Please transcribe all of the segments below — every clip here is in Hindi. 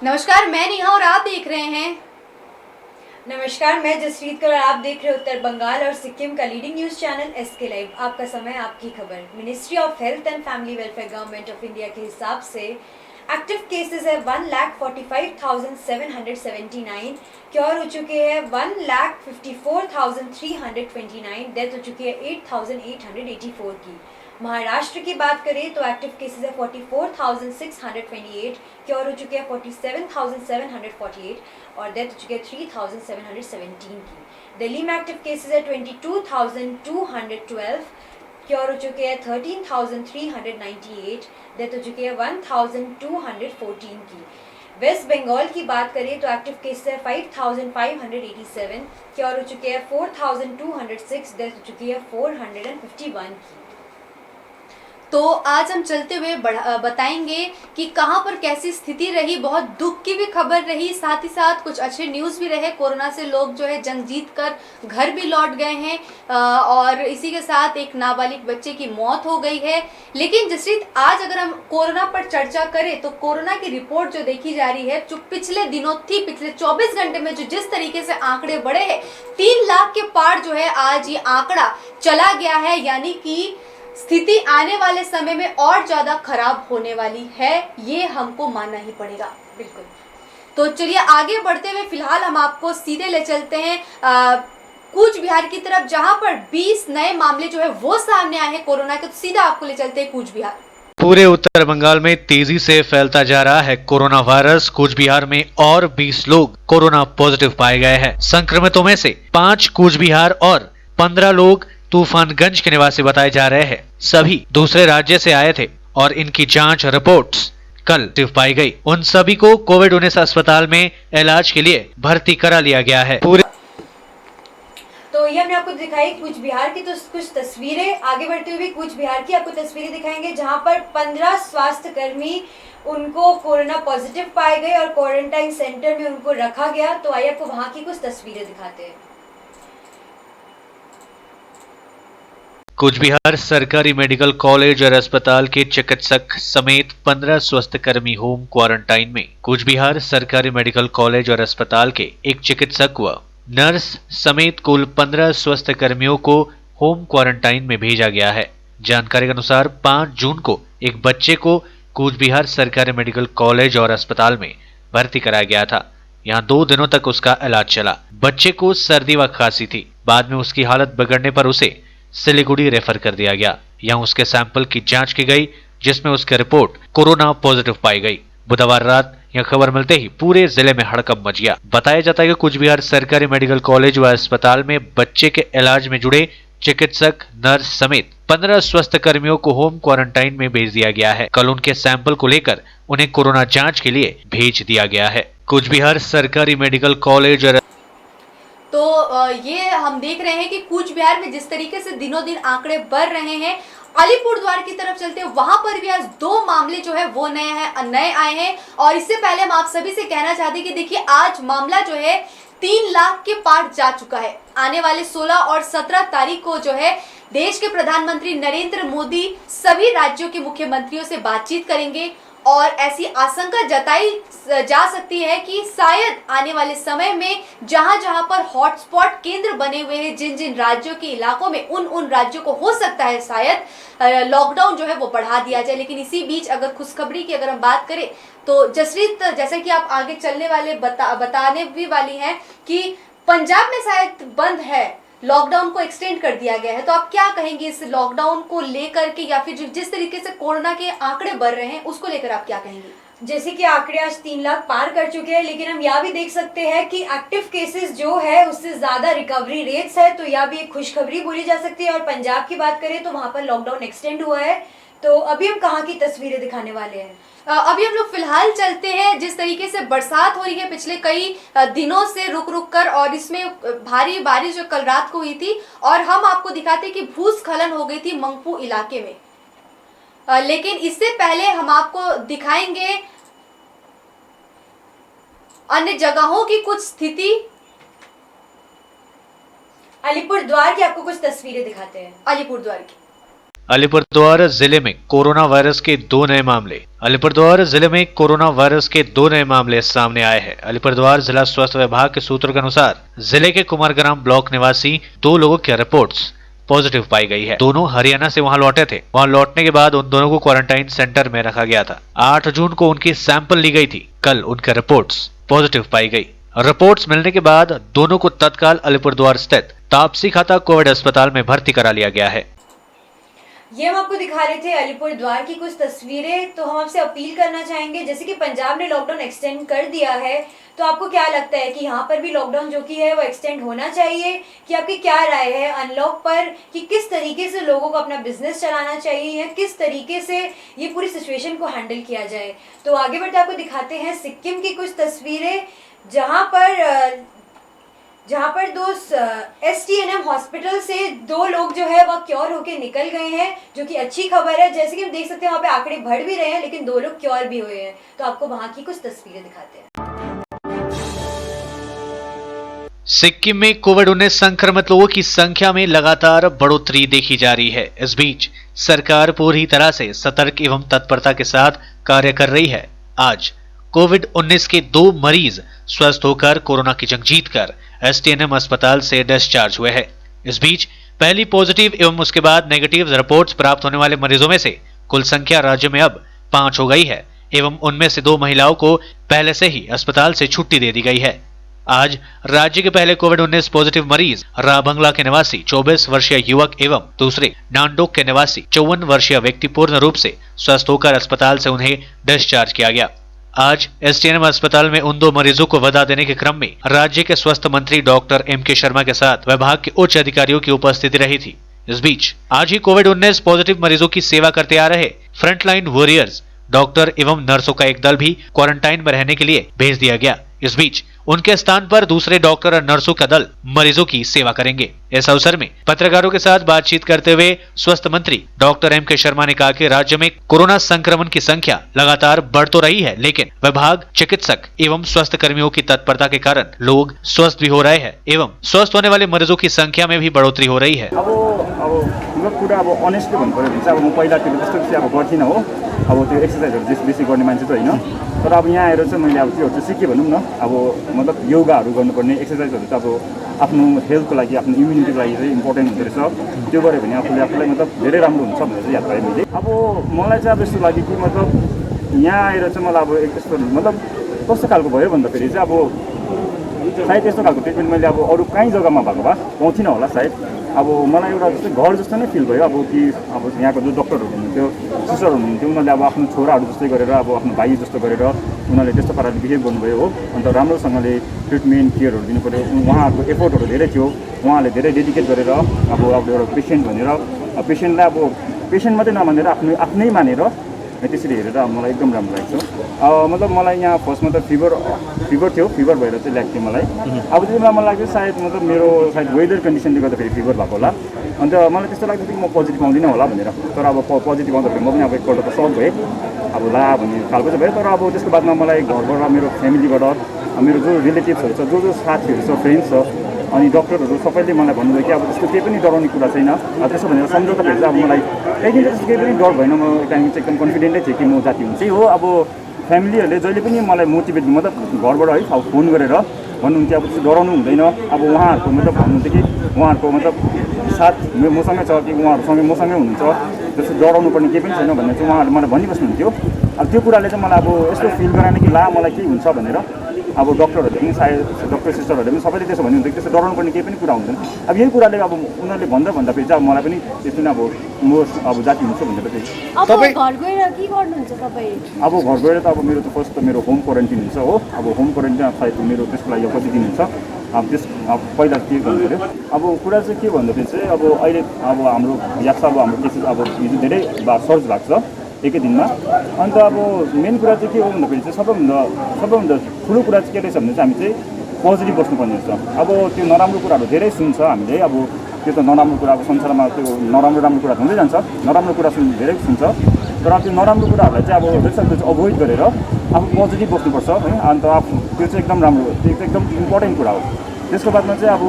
नमस्कार, मैं नेहा और आप देख रहे हैं। नमस्कार, मैं जसप्रीत कौर और आप देख रहे हो उत्तर बंगाल और सिक्किम का leading news channel SK live. आपका समय, आपकी खबर। Ministry of health and family welfare government of India के हिसाब से एक्टिव केसेस है 1,45,779, क्योर हो चुके हैं 1,54,329, डेथ हो चुकी है 8,884 की। महाराष्ट्र की बात करें तो एक्टिव केसेस है 44,628, क्योर हो चुके हैं 47,748 और डेथ हो चुकी है 3,717 की। दिल्ली में एक्टिव केसेस है 22,212, क्योर हो चुके हैं 13,398, डेथ हो चुकी है 1,214 की। वेस्ट बंगाल की बात करें तो एक्टिव केसेस है 5,587, क्योर हो चुके हैं 4,206, डेथ हो चुकी है 451 की। तो आज हम चलते हुए बताएंगे कि कहां पर कैसी स्थिति रही। बहुत दुख की भी खबर रही, साथ ही साथ कुछ अच्छे न्यूज़ भी रहे। कोरोना से लोग जो है जंग जीत कर घर भी लौट गए हैं और इसी के साथ एक नाबालिग बच्चे की मौत हो गई है। लेकिन जसरीत, आज अगर हम कोरोना पर चर्चा करें तो कोरोना की रिपोर्ट जो देखी जा रही है, जो पिछले दिनों थी, पिछले 24 घंटे में जो जिस तरीके से आंकड़े बढ़े हैं, 3 लाख के पार जो है आज ये आंकड़ा चला गया है। यानी कि स्थिति आने वाले समय में और ज्यादा खराब होने वाली है, ये हमको मानना ही पड़ेगा। बिल्कुल। तो चलिए आगे बढ़ते हुए फिलहाल हम आपको सीधे ले चलते हैं कूच बिहार की तरफ, जहां पर 20 नए मामले जो है वो सामने आए हैं कोरोना के। तो सीधा आपको ले चलते हैं कूच बिहार। पूरे उत्तर बंगाल में तेजी से फैलता जा रहा है कोरोना वायरस। कूच बिहार में और 20 लोग कोरोना पॉजिटिव पाए गए हैं। संक्रमितों में से 5 कूच बिहार और 15 लोग तूफानगंज के निवासी बताए जा रहे हैं। सभी दूसरे राज्य से आए थे और इनकी जांच रिपोर्ट्स कल पॉजिटिव पाई गई। उन सभी को कोविड-19 अस्पताल में इलाज के लिए भर्ती करा लिया गया है। तो ये हमने आपको दिखाई कूच बिहार की तो कुछ तस्वीरें। आगे बढ़ते हुए कूच बिहार की आपको तस्वीरें दिखाएंगे, जहां पर 15 स्वास्थ्य कर्मी उनको कोरोना पॉजिटिव पाए गए और क्वारंटाइन सेंटर में उनको रखा गया। तो आइए आपको वहां की कुछ तस्वीरें दिखाते हैं। कूच बिहार सरकारी मेडिकल कॉलेज और अस्पताल के चिकित्सक समेत 15 स्वास्थ्यकर्मी होम क्वारंटाइन में। कूच बिहार सरकारी मेडिकल कॉलेज और अस्पताल के एक चिकित्सक व नर्स समेत कुल 15 स्वास्थ्यकर्मियों को होम क्वारंटाइन में भेजा गया है। जानकारी के अनुसार 5 जून को एक बच्चे को कूच बिहार सरकारी मेडिकल कॉलेज और अस्पताल में भर्ती कराया गया था। यहाँ 2 दिनों तक उसका इलाज चला। बच्चे को सर्दी व खांसी थी। बाद में उसकी हालत बिगड़ने पर उसे सिलीगुड़ी रेफर कर दिया गया। यहाँ उसके सैंपल की जांच की गई, जिसमें उसकी रिपोर्ट कोरोना पॉजिटिव पाई गई। बुधवार रात यह खबर मिलते ही पूरे जिले में हड़कंप मच गया। बताया जाता है कि कूच बिहार सरकारी मेडिकल कॉलेज व अस्पताल में बच्चे के इलाज में जुड़े चिकित्सक, नर्स समेत 15 स्वास्थ्य कर्मियों को होम क्वारंटाइन में भेज दिया गया है। कल उनके सैंपल को लेकर उन्हें कोरोना जांच के लिए भेज दिया गया है। कूच बिहार सरकारी मेडिकल कॉलेज और तो ये हम देख रहे हैं कि कूच बिहार में जिस तरीके से दिनों दिन आंकड़े बढ़ रहे हैं, अलीपुरद्वार की तरफ चलते हैं, वहां पर भी आज 2 मामले जो है वो नए आए हैं। और इससे पहले हम आप सभी से कहना चाहते हैं कि देखिए, आज मामला जो है 3 लाख के पार जा चुका है। आने वाले 16 और 17 तारीख को जो है देश के प्रधानमंत्री नरेंद्र मोदी सभी राज्यों के मुख्यमंत्रियों से बातचीत करेंगे और ऐसी आशंका जताई जा सकती है कि शायद आने वाले समय में जहां जहां पर हॉटस्पॉट केंद्र बने हुए हैं, जिन जिन राज्यों के इलाकों में, उन राज्यों को हो सकता है शायद लॉकडाउन जो है वो बढ़ा दिया जाए। लेकिन इसी बीच अगर खुशखबरी की अगर हम बात करें तो जसरीत, जैसे कि आप आगे चलने वाले बताने भी वाली हैं कि पंजाब में शायद बंद है, लॉकडाउन को एक्सटेंड कर दिया गया है। तो आप क्या कहेंगे इस लॉकडाउन को लेकर के, या फिर जिस तरीके से कोरोना के आंकड़े बढ़ रहे हैं उसको लेकर आप क्या कहेंगे? जैसे कि आंकड़े आज 3 लाख पार कर चुके हैं, लेकिन हम यह भी देख सकते हैं कि एक्टिव केसेस जो है उससे ज्यादा रिकवरी रेट्स है। तो यह भी एक खुशखबरी बोली जा सकती है। और पंजाब की बात करें तो वहां पर लॉकडाउन एक्सटेंड हुआ है। तो अभी हम कहाँ की तस्वीरें दिखाने वाले हैं? अभी हम लोग फिलहाल चलते हैं, जिस तरीके से बरसात हो रही है पिछले कई दिनों से रुक रुक कर, और इसमें भारी बारिश जो कल रात को हुई थी, और हम आपको दिखाते हैं कि भूस्खलन हो गई थी मंगपू इलाके में। लेकिन इससे पहले हम आपको दिखाएंगे अन्य जगहों की कुछ स्थिति। अलीपुरद्वार की आपको कुछ तस्वीरें दिखाते हैं। अलीपुरद्वार की अलीपुरद्वार जिले में कोरोना वायरस के 2 नए मामले। अलीपुरद्वार जिले में कोरोना वायरस के 2 नए मामले सामने आए हैं। अलीपुरद्वार जिला स्वास्थ्य विभाग के सूत्रों के अनुसार जिले के कुमारग्राम ब्लॉक निवासी 2 लोगों की रिपोर्ट्स पॉजिटिव पाई गई है। दोनों हरियाणा से वहां लौटे थे। वहां लौटने के बाद उन दोनों को क्वारंटाइन सेंटर में रखा गया था। 8 जून को उनकी सैंपल ली गई थी। कल उनकी रिपोर्ट्स पॉजिटिव पाई गई। रिपोर्ट्स मिलने के बाद दोनों को तत्काल अलीपुरद्वार स्थित तापसी खाता कोविड अस्पताल में भर्ती करा लिया गया है। ये हम आपको दिखा रहे थे अलीपुरद्वार की कुछ तस्वीरें। तो हम आपसे अपील करना चाहेंगे, जैसे कि पंजाब ने लॉकडाउन एक्सटेंड कर दिया है, तो आपको क्या लगता है कि यहाँ पर भी लॉकडाउन जो कि है वो एक्सटेंड होना चाहिए, कि आपकी क्या राय है अनलॉक पर, कि किस तरीके से लोगों को अपना बिजनेस चलाना चाहिए, किस तरीके से ये पूरी सिचुएशन को हैंडल किया जाए। तो आगे बढ़ते आपको दिखाते हैं सिक्किम की कुछ तस्वीरें, जहाँ पर 2 STNM हॉस्पिटल से 2 लोग जो है वह क्योर होके निकल गए हैं, जो कि अच्छी खबर है। जैसे कि हम देख सकते हैं वहाँ पे आंकड़े बढ़ भी रहे हैं, लेकिन 2 लोग क्योर भी हुए हैं। तो आपको वहाँ की कुछ तस्वीरें दिखाते हैं। सिक्किम में कोविड-19 संक्रमित लोगों की संख्या में लगातार बढ़ोतरी देखी जा रही है। इस बीच सरकार पूरी तरह से सतर्क एवं तत्परता के साथ कार्य कर रही है। आज कोविड-19 के 2 मरीज स्वस्थ होकर कोरोना की जंग जीतकर STNM अस्पताल से डिस्चार्ज हुए हैं। इस बीच पहली पॉजिटिव एवं उसके बाद नेगेटिव रिपोर्ट्स प्राप्त होने वाले मरीजों में से कुल संख्या राज्य में अब 5 हो गई है एवं उनमें से 2 महिलाओं को पहले से ही अस्पताल से छुट्टी दे दी गई है। आज राज्य के पहले कोविड-19 पॉजिटिव मरीज राबंगला के निवासी 24 वर्षीय युवक एवं दूसरे नांडोक के निवासी 54 वर्षीय व्यक्ति पूर्ण रूप से स्वस्थ होकर अस्पताल से उन्हें डिस्चार्ज किया गया। आज STNM अस्पताल में उन 2 मरीजों को विदा देने के क्रम में राज्य के स्वास्थ्य मंत्री डॉक्टर MK शर्मा के साथ विभाग के उच्च अधिकारियों की उपस्थिति रही थी। इस बीच आज ही कोविड-19 पॉजिटिव मरीजों की सेवा करते आ रहे फ्रंटलाइन वॉरियर्स डॉक्टर एवं नर्सों का एक दल भी क्वारंटाइन में रहने के लिए भेज दिया गया। इस बीच उनके स्थान पर दूसरे डॉक्टर और नर्सों का दल मरीजों की सेवा करेंगे। इस अवसर में पत्रकारों के साथ बातचीत करते हुए स्वास्थ्य मंत्री डॉक्टर MK शर्मा ने कहा कि राज्य में कोरोना संक्रमण की संख्या लगातार बढ़ तो रही है, लेकिन विभाग, चिकित्सक एवं स्वास्थ्य कर्मियों की तत्परता के कारण लोग स्वस्थ भी हो रहे हैं एवं स्वस्थ होने वाले मरीजों की संख्या में भी बढ़ोतरी हो रही है। अब त्यो एक्सर्साइजहरू चाहिँ बेसी गर्ने मान्छे चाहिँ होइन, तर अब यहाँ आएर चाहिँ मैले अब त्योहरू चाहिँ सिकेँ भनौँ न। अब मतलब योगाहरू गर्नुपर्ने, एक्सर्साइजहरू चाहिँ अब आफ्नो हेल्थको लागि, आफ्नो इम्युनिटीको लागि चाहिँ इम्पोर्टेन्ट हुँदो रहेछ। त्यो गऱ्यो भने आफूलाई मतलब धेरै राम्रो हुन्छ भनेर चाहिँ याद पाएँ मैले। अब मलाई चाहिँ अब यस्तो लाग्यो कि मतलब यहाँ आएर चाहिँ मलाई अब यस्तो मतलब कस्तो खालको भयो भन्दाखेरि चाहिँ अब सायद यस्तो खालको ट्रिटमेन्ट मैले अब अरू कहीँ जग्गामा भएको भए पाउँथिनँ होला सायद। अब मलाई एउटा जस्तै घर जस्तो नै फिल भयो। अब कि अब यहाँको जो डक्टरहरू हुनुहुन्थ्यो, सिस्टरहरू हुनुहुन्थ्यो, उनीहरूले अब आफ्नो छोराहरू जस्तै गरेर, अब आफ्नो भाइ जस्तो गरेर उनीहरूले त्यस्तो पाराले बिहेभ गर्नुभयो हो। अन्त राम्रोसँगले ट्रिटमेन्ट केयरहरू दिनु पऱ्यो। उहाँहरूको एफोर्टहरू धेरै थियो। उहाँहरूले धेरै डेडिकेट गरेर अब एउटा पेसेन्ट भनेर पेसेन्टलाई अब पेसेन्ट मात्रै नमानेर आफ्नै मानेर त्यसरी हेरेर मलाई एकदम राम्रो लाग्छ। मतलब मलाई यहाँ फर्स्टमा त फिभर थियो, फिभर भएर चाहिँ ल्याएको थियो मलाई। अब त्यति बेला मलाई लाग्यो सायद मतलब मेरो सायद वेदर कन्डिसनले गर्दाखेरि फिभर भएको होला। अन्त मलाई त्यस्तो लाग्थ्यो कि म पोजिटिभ आउँदिनँ होला भनेर। तर अब पोजिटिभ आउँदाखेरि म पनि अब एकपल्ट त सक भएँ, अब ला भन्ने खालको चाहिँ भयो। तर अब त्यसको बादमा मलाई घरबाट, मेरो फ्यामिलीबाट, मेरो जो रिलेटिभ्सहरू छ, जो साथीहरू छ, फ्रेन्ड्स छ, अनि डक्टरहरू सबैले मलाई भन्नुभयो कि अब त्यस्तो केही पनि डराउने कुरा छैन। त्यसो भनेर सम्झौताखेरि चाहिँ अब मलाई एकदिन त्यस्तो केही पनि डर भएन। म त्यहाँदेखि चाहिँ एकदम कन्फिडेन्टै थिएँ कि म जाति हुन्छ हो। अब फ्यामिलीहरूले जहिले पनि मलाई मोटिभेट मतलब घरबाट है अब फोन गरेर भन्नुहुन्थ्यो अब त्यस्तो डराउनु हुँदैन। अब उहाँहरूको मतलब भन्नुहुन्थ्यो कि उहाँहरूको मतलब साथ मसँगै छ, कि उहाँहरूसँगै मसँगै हुनुहुन्छ, त्यस्तो डराउनु पर्ने केही पनि छैन भन्ने चाहिँ उहाँहरूले मलाई भनिबस्नुहुन्थ्यो। अब त्यो कुराले चाहिँ मलाई अब यस्तो फिल गराएन कि ला मलाई के हुन्छ भनेर। अब डक्टरहरूले पनि सायद डक्टर सिस्टरहरूले पनि सबैले त्यसो भन्नुहुन्थ्यो, त्यस्तो डराउनु पर्ने केही पनि कुरा हुँदैन। अब यही कुराले अब उनीहरूले भन्दाखेरि चाहिँ अब मलाई पनि त्यस्तो नै अब म अब जाति हुन्छु भनेर चाहिँ। तपाईँ घर गएर के गर्नुहुन्छ तपाईँ? अब घर गएर त अब मेरो त फर्स्ट त मेरो होम क्वारेन्टिन हुन्छ हो। अब होम क्वारेन्टिन सायद मेरो त्यसको लागि कति दिन हुन्छ, अब पहिला के गर्नु पऱ्यो। अब कुरा चाहिँ के भन्दाखेरि चाहिँ अब अहिले अब हाम्रो यात्रा अब हाम्रो केसेस अब धेरै सर्च भएको छ एकै दिनमा। अन्त अब मेन कुरा चाहिँ के हो भन्दाखेरि चाहिँ सबैभन्दा ठुलो कुरा चाहिँ के रहेछ भने चाहिँ हामी चाहिँ पोजिटिभ बस्नुपर्ने रहेछ। अब त्यो नराम्रो कुराहरू धेरै सुन्छ हामीले। अब त्यो त नराम्रो कुरा अब संसारमा त्यो नराम्रो कुरा हुँदै जान्छ, नराम्रो कुरा धेरै सुन्छ। तर त्यो नराम्रो कुराहरूलाई चाहिँ अब जतिसक्दो चाहिँ अभोइड गरेर आफू पोजिटिभ बस्नुपर्छ है। अन्त त्यो चाहिँ एकदम राम्रो, त्यो एकदम इम्पोर्टेन्ट कुरा हो। त्यसको बादमा चाहिँ अब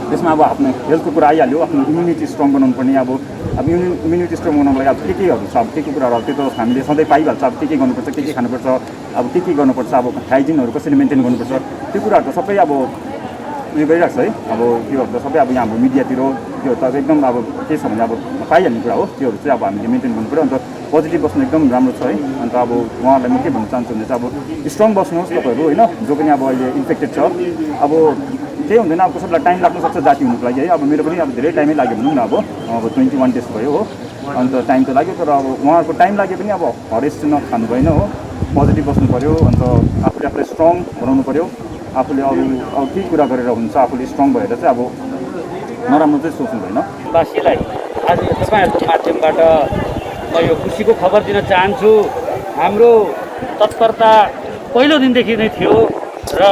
त्यसमा अब आफ्नो हेल्थको कुरा आइहाल्यो, आफ्नो इम्युनिटी स्ट्रङ बनाउनु पर्ने। अब अब इम्युनिटी स्ट्रङ बनाउनको लागि अब केहरू छ, अब के कुराहरू अब त्यो त हामीले सधैँ पाइहाल्छ। अब के गर्नुपर्छ, के खानुपर्छ, अब के गर्नुपर्छ, अब हाइजिनहरू कसरी मेन्टेन गर्नुपर्छ, त्यो कुराहरू त सबै अब उयो गरिरहेको छ है। अब त्योहरू त सबै अब यहाँ हाम्रो मिडियातिर त्यो त एकदम अब के छ भने अब पाइहाल्ने कुरा हो। त्योहरू चाहिँ अब हामीले मेन्टेन गर्नु पऱ्यो। अन्त पोजिटिभ बस्नु एकदम राम्रो छ है। अन्त अब उहाँहरूलाई म के भन्न चाहन्छु भने चाहिँ अब स्ट्रङ बस्नुहोस् तपाईँहरू होइन, जो पनि अब अहिले इन्फेक्टेड छ। अब केही हुँदैन, अब कसैलाई टाइम लाग्न सक्छ जाति हुनुको लागि है। अब मेरो पनि अब धेरै टाइमै लाग्यो भनौँ न, अब 21 डेज भयो हो। अन्त टाइम त लाग्यो, तर अब उहाँहरूको टाइम लाग्यो पनि अब हरेस चाहिँ नखानु भएन हो। पोजिटिभ बस्नु पऱ्यो। अन्त आफूलाई स्ट्रङ बनाउनु पऱ्यो। आफूले अरू अब के कुरा गरेर हुन्छ, आफूले स्ट्रङ भएर चाहिँ अब नराम्रो चाहिँ सोच्नु भएन। वासीलाई आज तपाईँहरूको माध्यमबाट म यो खुसीको खबर दिन चाहन्छु। हाम्रो तत्परता पहिलो दिनदेखि नै थियो र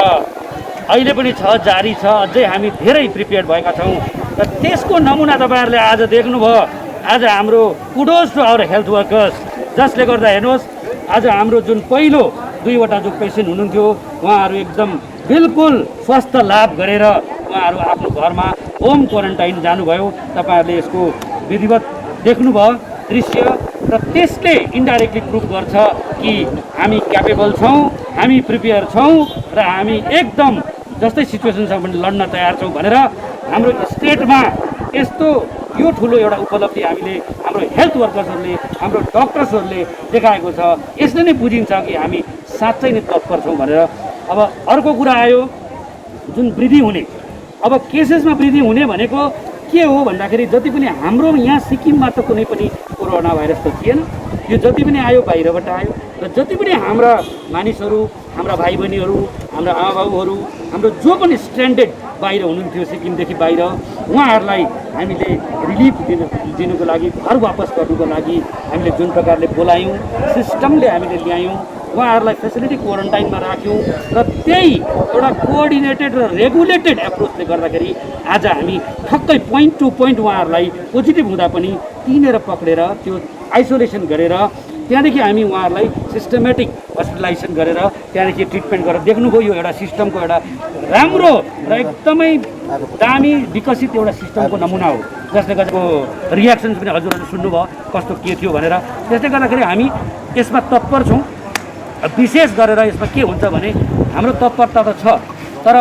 अहिले पनि छ, जारी छ। अझै हामी धेरै प्रिपेयर्ड भएका छौँ र त्यसको नमुना तपाईँहरूले आज देख्नुभयो। आज हाम्रो kudos to our health workers, जसले गर्दा हेर्नुहोस् आज हाम्रो जुन पहिलो 2वटा जो पेसेन्ट हुनुहुन्थ्यो उहाँहरू एकदम बिल्कुल स्वास्थ्य लाभ गरेर उहाँहरू आफ्नो घरमा होम क्वारेन्टाइन जानुभयो। तपाईँहरूले यसको विधिवत देख्नुभयो दृश्य र त्यसले इन्डाइरेक्टली प्रुभ गर्छ कि हामी क्यापेबल छौँ, हामी प्रिपेयर छौँ र हामी एकदम जस्तै सिचुएसनसँग पनि लड्न तयार छौँ भनेर हाम्रो स्टेटमा यस्तो यो ठुलो एउटा उपलब्धि हामीले हाम्रो हेल्थ वर्कर्सहरूले, हाम्रो डक्टर्सहरूले देखाएको छ। यसले नै बुझिन्छ कि हामी साँच्चै नै तत्पर छौँ भनेर। अब अर्को कुरा आयो जुन वृद्धि हुने, अब केसेसमा वृद्धि हुने भनेको के हो भन्दाखेरि जति पनि हाम्रो यहाँ सिक्किममा त कुनै पनि कोरोना भाइरस त थिएन। यो जति पनि आयो बाहिरबाट आयो र जति पनि हाम्रा मानिसहरू, हाम्रा भाइ बहिनीहरू, हाम्रा आमाबाबुहरू, हाम्रो जो पनि स्ट्यान्डर्ड बाहिर हुनुहुन्थ्यो सिक्किमदेखि बाहिर, उहाँहरूलाई हामीले रिलिफ दिनुको लागि, घर वापस गर्नुको लागि हामीले जुन प्रकारले बोलायौँ, सिस्टमले हामीले ल्यायौँ, उहाँहरूलाई फेसिलिटी क्वारेन्टाइनमा राख्यौँ र त्यही एउटा कोअर्डिनेटेड र रेगुलेटेड एप्रोचले गर्दाखेरि आज हामी ठक्कै पोइन्ट टु पोइन्ट उहाँहरूलाई पोजिटिभ हुँदा पनि तिनेर पक्रेर त्यो आइसोलेसन गरेर त्यहाँदेखि हामी उहाँहरूलाई सिस्टमेटिक हस्पिटलाइजेसन गरेर त्यहाँदेखि ट्रिटमेन्ट गरेर देख्नुभयो। यो एउटा सिस्टमको एउटा राम्रो र एकदमै दामी विकसित एउटा सिस्टमको नमुना हो, जसले गर्दाको रियाक्सन्स पनि हजुरहरूले सुन्नुभयो कस्तो के थियो भनेर। त्यसले गर्दाखेरि हामी यसमा तत्पर छौँ। विशेष गरेर यसमा के हुन्छ भने हाम्रो तत्परता त छ, तर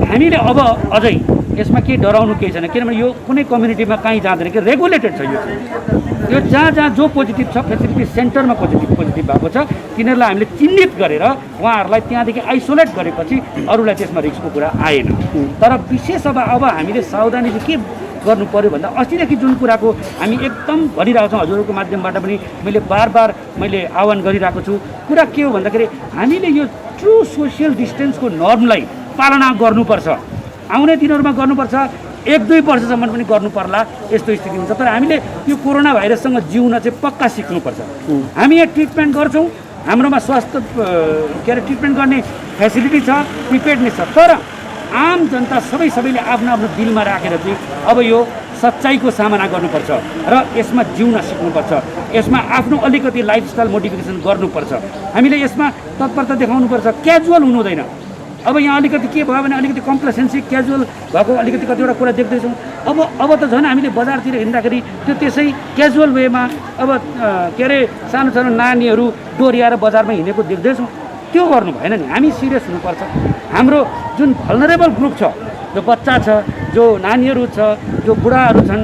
हामीले अब अझै यसमा केही डराउनु केही छैन। किनभने यो कुनै कम्युनिटीमा कहीँ जाँदैन कि रेगुलेटेड छ। यो जहाँ जहाँ जो पोजिटिभ छ, फेसिलिटी सेन्टरमा पोजिटिभ भएको छ, तिनीहरूलाई हामीले चिन्हित गरेर उहाँहरूलाई त्यहाँदेखि आइसोलेट गरेपछि अरूलाई त्यसमा रिस्कको कुरा आएन। तर विशेष अब हामीले सावधानी चाहिँ के गर्नु पऱ्यो भन्दा अस्तिदेखि जुन कुराको हामी एकदम भनिरहेको छौँ, हजुरहरूको माध्यमबाट पनि मैले बार आह्वान गरिरहेको छु। कुरा के हो भन्दाखेरि हामीले यो ट्रु सोसियल डिस्टेन्सको नर्मलाई पालना गर्नुपर्छ। आउने दिनहरूमा गर्नुपर्छ, 1-2 वर्षसम्म पनि गर्नु पर्ला यस्तो स्थिति हुन्छ। तर हामीले यो कोरोना भाइरससँग जिउन चाहिँ पक्का सिक्नुपर्छ। हामी यहाँ ट्रिटमेन्ट गर्छौँ, हाम्रोमा स्वास्थ्य ट्रिटमेन्ट गर्ने फेसिलिटी छ, प्रिपेयर्डनेस छ। तर आम जनता सबैले आफ्नो दिलमा राखेर चाहिँ अब यो सच्चाइको सामना गर्नुपर्छ र यसमा जिउन सिक्नुपर्छ। यसमा आफ्नो अलिकति लाइफस्टाइल मोडिफिकेसन गर्नुपर्छ। हामीले यसमा तत्परता देखाउनुपर्छ, क्याजुअल हुनु हुँदैन। अब यहाँ अलिकति के भयो भने अलिकति कम्प्लेसेन्सी क्याजुअल भएको अलिकति कतिवटा कुरा देख्दैछौँ। अब त झन् हामीले बजारतिर हिँड्दाखेरि त्यो त्यसै क्याजुअल वेमा अब सानो नानीहरू डोर्याएर बजारमा हिँडेको देख्दैछौँ। त्यो गर्नु भएन नि, हामी सिरियस हुनुपर्छ। हाम्रो जुन भल्नरेबल ग्रुप छ, जो बच्चा छ, जो नानीहरू छ, जो बुढाहरू छन्,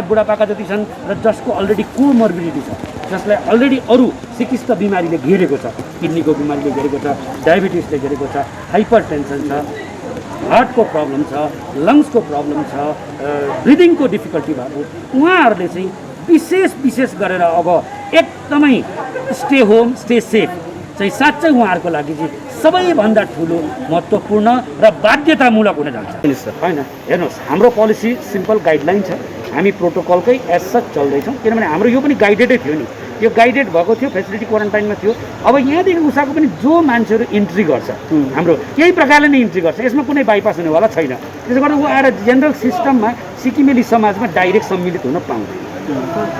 बुढापाका जति छन् र जसको अलरेडी कोमोर्बिडिटी छ, जसलाई अलरेडी अरू चिकित्सा बिमारीले घेरेको छ, किडनीको बिमारीले घेरेको छ, डायबिटिसले घेरेको छ, हाइपर टेन्सन छ, हार्टको प्रब्लम छ, लङ्सको प्रब्लम छ, ब्रिदिङको डिफिकल्टी भएको, उहाँहरूले चाहिँ विशेष गरेर अब एकदमै स्टे होम स्टे सेफ चाहिँ साँच्चै उहाँहरूको लागि चाहिँ सबैभन्दा ठुलो महत्त्वपूर्ण र बाध्यतामूलक हुन जान्छ होइन। हेर्नुहोस्, हाम्रो पोलिसी सिम्पल गाइडलाइन छ, हामी प्रोटोकलकै एज सच चल्दैछौँ। किनभने हाम्रो यो पनि गाइडेडै थियो नि, यो गाइडेड भएको थियो, फेसिलिटी क्वारेन्टाइनमा थियो। अब यहाँदेखि उषाको पनि जो मान्छेहरू इन्ट्री गर्छ हाम्रो यही प्रकारले नै इन्ट्री गर्छ, यसमा कुनै बाइपास हुनेवाला छैन। त्यसो गर्दा ऊ आएर जेनरल सिस्टममा सिक्किमेली समाजमा डाइरेक्ट सम्मिलित हुन पाउँदैन।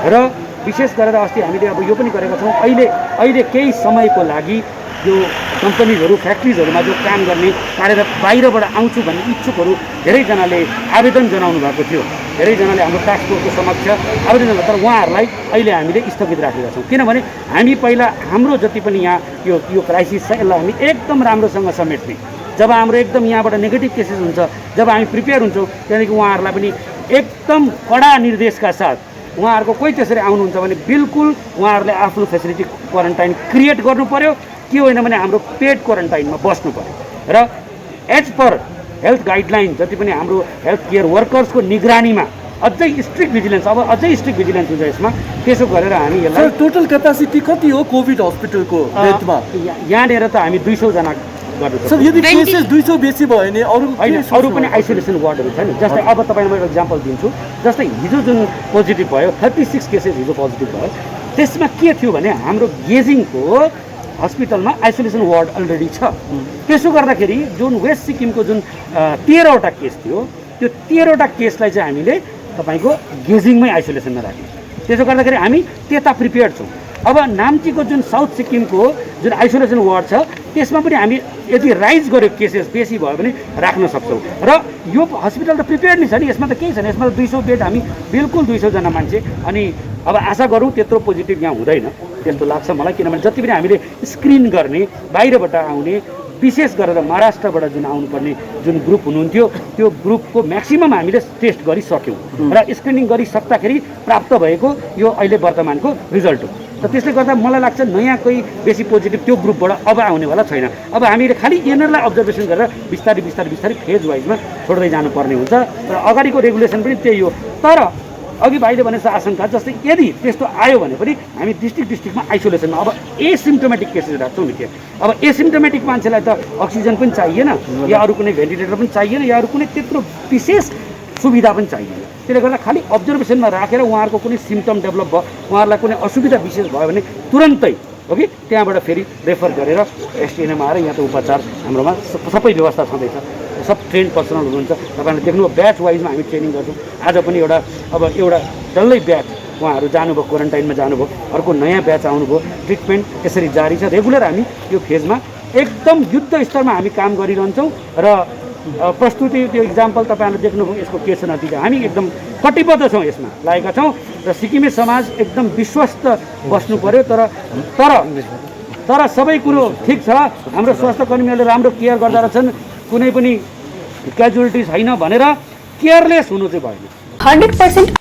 र विशेष गरेर अस्ति हामीले अब यो पनि गरेका छौँ, अहिले केही समयको लागि यो कम्पनीहरू फ्याक्ट्रिजहरूमा जो काम गर्ने कार्यरत बाहिरबाट आउँछु भन्ने इच्छुकहरू धेरैजनाले आवेदन जनाउनु भएको थियो। धेरैजनाले हाम्रो टास्क फोर्सको समक्ष आवेदन गर्दा तर उहाँहरूलाई अहिले हामीले स्थगित राखेका छौँ किनभने हामी पहिला हाम्रो जति पनि यहाँ यो क्राइसिस छ यसलाई हामी एकदम राम्रोसँग समेट्ने जब हाम्रो एकदम यहाँबाट नेगेटिभ केसेस हुन्छ जब हामी प्रिपेयर हुन्छौँ त्यहाँदेखि उहाँहरूलाई पनि एकदम कडा निर्देशका साथ उहाँहरूको कोही त्यसरी आउनुहुन्छ भने बिल्कुल उहाँहरूले आफ्नो फेसिलिटी क्वारेन्टाइन क्रिएट गर्नु पर्यो के होइन भने हाम्रो पेड क्वारेन्टाइनमा बस्नु पर्यो र एज पर हेल्थ गाइडलाइन जति पनि हाम्रो हेल्थ केयर वर्कर्सको निगरानीमा अझै स्ट्रिक्ट भिजिलेन्स अब अझै स्ट्रिक्ट भिजिलेन्स हुन्छ यसमा त्यसो गरेर हामी यसलाई टोटल क्यापासिटी कति हो कोभिड हस्पिटलको बेडमा यहाँनिर त हामी 200 जना गर्दैछौँ सर यदि केसेस 200 बेसी भयो भने अरू पनि आइसोलेसन वार्डहरू छ नि जस्तै अब तपाईँलाई म इक्जाम्पल दिन्छु जस्तै हिजो जुन पोजिटिभ भयो 36 केसेस हिजो पोजिटिभ भयो त्यसमा के थियो भने हाम्रो गेजिङको हस्पिटलमा आइसोलेसन वार्ड अलरेडी छ त्यसो गर्दाखेरि जुन वेस्ट सिक्किमको जुन 13वटा केस थियो त्यो 13वटा केसलाई चाहिँ हामीले तपाईँको गेजिङमै आइसोलेसनमा राख्यौँ त्यसो गर्दाखेरि हामी त्यता प्रिपेयर्ड छौँ अब नाम्चीको जुन साउथ सिक्किमको जुन आइसोलेसन वार्ड छ त्यसमा पनि हामी यदि राइज गर्यो केसेस बेसी भयो भने राख्न सक्छौँ र यो हस्पिटल त प्रिपेयर्ड नै छ नि यसमा त केही छैन यसमा त 200 बेड हामी बिल्कुल 200 जना मान्छे अनि अब आशा गरौँ त्यत्रो पोजिटिभ यहाँ हुँदैन त्यस्तो लाग्छ मलाई किनभने जति पनि हामीले स्क्रिन गर्ने बाहिरबाट आउने विशेष गरेर महाराष्ट्रबाट जुन आउनुपर्ने जुन ग्रुप हुनुहुन्थ्यो त्यो ग्रुपको म्याक्सिमम हामीले टेस्ट गरिसक्यौँ र स्क्रिनिङ गरिसक्दाखेरि प्राप्त भएको यो अहिले वर्तमानको रिजल्ट हो र त्यसले गर्दा मलाई लाग्छ नयाँ कोही बेसी पोजिटिभ त्यो ग्रुपबाट अब आउनेवाला छैन अब हामीले खालि यिनीहरूलाई अब्जर्भेसन गरेर बिस्तारै फेज वाइजमा छोड्दै जानुपर्ने हुन्छ र अगाडिको रेगुलेसन पनि त्यही हो तर अघि भाइले भने जस्तो आशंका जस्तै यदि त्यस्तो आयो भने पनि हामी डिस्ट्रिक्टमा आइसोलेसनमा अब एसिम्टोमेटिक केसेस राख्छौँ नि त्यहाँ अब एसिम्टोमेटिक मान्छेलाई त अक्सिजन पनि चाहिएन या अरू कुनै भेन्टिलेटर पनि चाहिएन या अरू कुनै त्यत्रो विशेष सुविधा पनि चाहिएन त्यसले गर्दा खालि अब्जर्भेसनमा राखेर उहाँहरूको कुनै सिम्टम डेभलप भयो उहाँहरूलाई कुनै असुविधा विशेष भयो भने तुरन्तै हो कि त्यहाँबाट फेरि रेफर गरेर एसटिएनएम आएर यहाँ त उपचार हाम्रोमा सबै व्यवस्था छँदैछ सब ट्रेन पर्सनल हुनुहुन्छ तपाईँहरूले देख्नु ब्याच वाइजमा हामी ट्रेनिङ गर्छौँ आज पनि एउटा डल्लै ब्याच उहाँहरू जानुभयो क्वारेन्टाइनमा जानुभयो अर्को नयाँ ब्याच आउनुभयो ट्रिटमेन्ट यसरी जारी छ रेगुलर हामी यो फेजमा एकदम युद्ध स्तरमा हामी काम गरिरहन्छौँ र प्रस्तुति त्यो इक्जाम्पल तपाईँहरूले देख्नुभयो यसको के छ नतिजा हामी एकदम कटिबद्ध छौँ यसमा लागेका छौँ र सिक्किमे समाज एकदम विश्वस्त बस्नु पर्यो तर सबै कुरो ठिक छ हाम्रो स्वास्थ्य कर्मीहरूले राम्रो केयर गर्दा रहेछन् कुनै पनि क्याजुअलिटी छैन भनेर केयरलेस हुनु चाहिँ भएन 100%।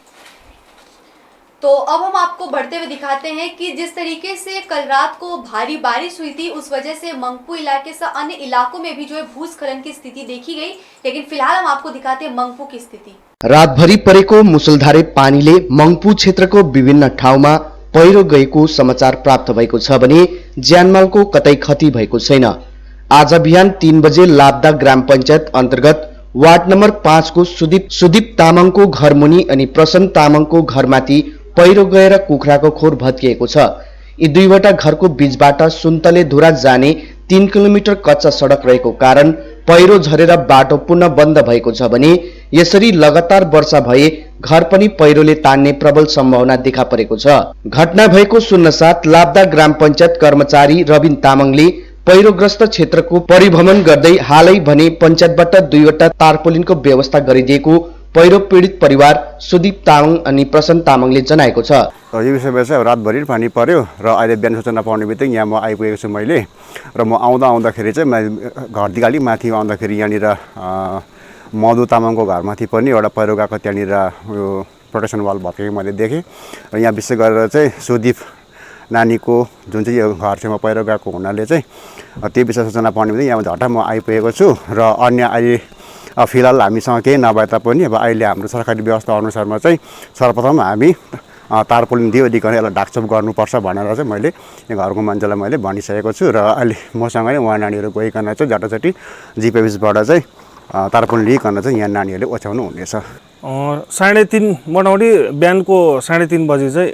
तो अब हम आपको बढ़ते हुए दिखाते हैं कि जिस तरीके से कल रात को भारी बारिश हुई थी उस वजह से मंगपू इलाके से अन्य इलाकों में भी जो है भूस्खलन की स्थिति देखी गई लेकिन फिलहाल हम आपको दिखाते हैं मंगपू की स्थिति। रातभरि परेको मुसलधारे पानीले मंगपू क्षेत्रको विभिन्न ठाउँमा पहिरो गएको समाचार प्राप्त भएको छ भने ज्यानमालको कतै क्षति भएको छैन। आज बिहान 3 बजे लाब्दा ग्राम पञ्चायत अन्तर्गत वार्ड नम्बर 5 को सुदीप तामाङको घर मुनि अनि प्रसन्न तामाङको घरमाथि पहिरो गएर कुखुराको खोर भत्किएको छ। यी दुईवटा घरको बीचबाट सुन्तले धुरा जाने 3 किलोमिटर कच्चा सडक रहेको कारण पहिरो झरेर बाटो पुनः बन्द भएको छ भने यसरी लगातार वर्षा भए घर पनि पहिरोले तान्ने प्रबल सम्भावना देखा परेको छ। घटना भएको 07 लाब्दा ग्राम पञ्चायत कर्मचारी रबिन तामाङले पहिरोग्रस्त क्षेत्रको परिभ्रमण गर्दै हालै भने पञ्चायतबाट 2वटा तारपोलिनको व्यवस्था गरिदिएको पहिरो पीडित परिवार सुदीप तामाङ अनि प्रसन्न तामाङले जनाएको छ। यो विषयमा चाहिँ रातभरि पानी पर्यो र अहिले बिहान सूचना पाउने बित्तिकै यहाँ म आइपुगेको छु मैले र म आउँदाखेरि चाहिँ घरदेखि अलिक माथि आउँदाखेरि यहाँनिर मधु तामाङको घरमाथि पनि एउटा पहिरो गएको त्यहाँनिर यो प्रोटेक्सन वाल भत्केको मैले देखेँ र यहाँ विशेष गरेर चाहिँ सुदीप नानीको जुन चाहिँ यो घर छेउमा पहिरो गएको हुनाले चाहिँ त्यो विषय सूचना पाउने बित्तिकै यहाँ झट्ट म आइपुगेको छु र अन्य अहिले फिलहाल हामीसँग केही नभए तापनि अब अहिले हाम्रो सरकारी व्यवस्था अनुसारमा चाहिँ सर्वप्रथम हामी तारपोलिन दिइकन यसलाई ढाकछोप गर्नुपर्छ भनेर चाहिँ मैले यहाँ घरको मान्छेलाई मैले भनिसकेको छु र अहिले मसँगै उहाँ नानीहरू गइकन चाहिँ झट्टचट्टि जिपिएफबाट चाहिँ तारपोलिन लिइकन चाहिँ यहाँ नानीहरूले ओछ्याउनु हुनेछ। 3:30 मोटामोटी बिहानको 3:30 बजी चाहिँ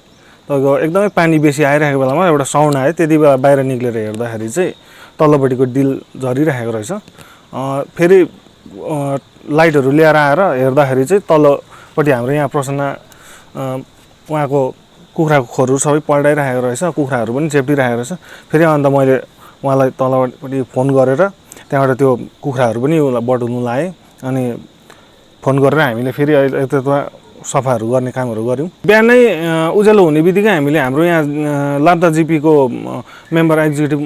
तपाईँको एकदमै पानी बेसी आइरहेको बेलामा एउटा साउन्ड आयो। त्यति बेला बाहिर निक्लेर हेर्दाखेरि चाहिँ तल्लोपट्टिको डिल झरिरहेको रहेछ। फेरि लाइटहरू ल्याएर आएर हेर्दाखेरि चाहिँ तल्लोपट्टि हाम्रो यहाँ प्रसन्न उहाँको कुखुराको खोरहरू सबै पल्टाइरहेको रहेछ, कुखुराहरू पनि चेप्टिरहेको रहेछ। फेरि अन्त मैले उहाँलाई तल्लोपट्टि फोन गरेर त्यहाँबाट त्यो कुखुराहरू पनि बटुल्नु लाएँ अनि फोन गरेर हामीले फेरि अहिले सफाहरू गर्ने कामहरू गऱ्यौँ। बिहानै उज्यालो हुने बित्तिकै हामीले हाम्रो यहाँ लाप्ता जिपीको मेम्बर एक्जिक्युटिभ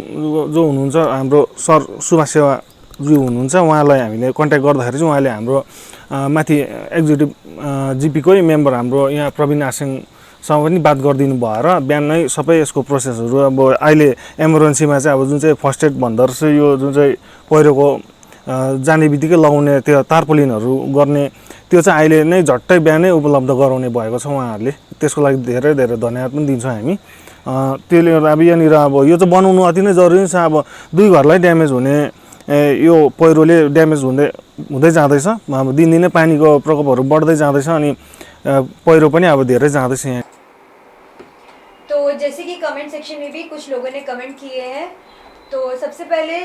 जो हुनुहुन्छ हाम्रो सर सुभाष सेवाज्यू हुनुहुन्छ, उहाँलाई हामीले कन्ट्याक्ट गर्दाखेरि चाहिँ उहाँले हाम्रो माथि एक्जिक्युटिभ जिपीकै मेम्बर हाम्रो यहाँ प्रवीण आसेङसँग पनि बात गरिदिनु भएर बिहानै सबै यसको प्रोसेसहरू अब अहिले इमर्जेन्सीमा चाहिँ अब जुन चाहिँ फर्स्ट एड भन्दो रहेछ यो जुन चाहिँ पहिरोको जाने बित्तिकै लगाउने त्यो तारपोलिनहरू गर्ने त्यो चाहिँ अहिले नै झट्टै बिहानै उपलब्ध गराउने भएको छ उहाँहरूले। त्यसको लागि धेरै धेरै धन्यवाद पनि दिन्छौँ हामी। त्यसले गर्दा अब यहाँनिर अब यो चाहिँ बनाउनु अति नै जरुरी छ। अब 2 घरलाई ड्यामेज हुने यो पहिरोले ड्यामेज हुँदै जाँदैछ। अब दिनदिनै पानीको प्रकोपहरू बढ्दै जाँदैछ अनि पहिरो पनि अब धेरै जाँदैछ यहाँ। तो जैसे कि कमेंट सेक्शन में भी कुछ लोगों ने कमेंट किए हैं। तो सबसे पहले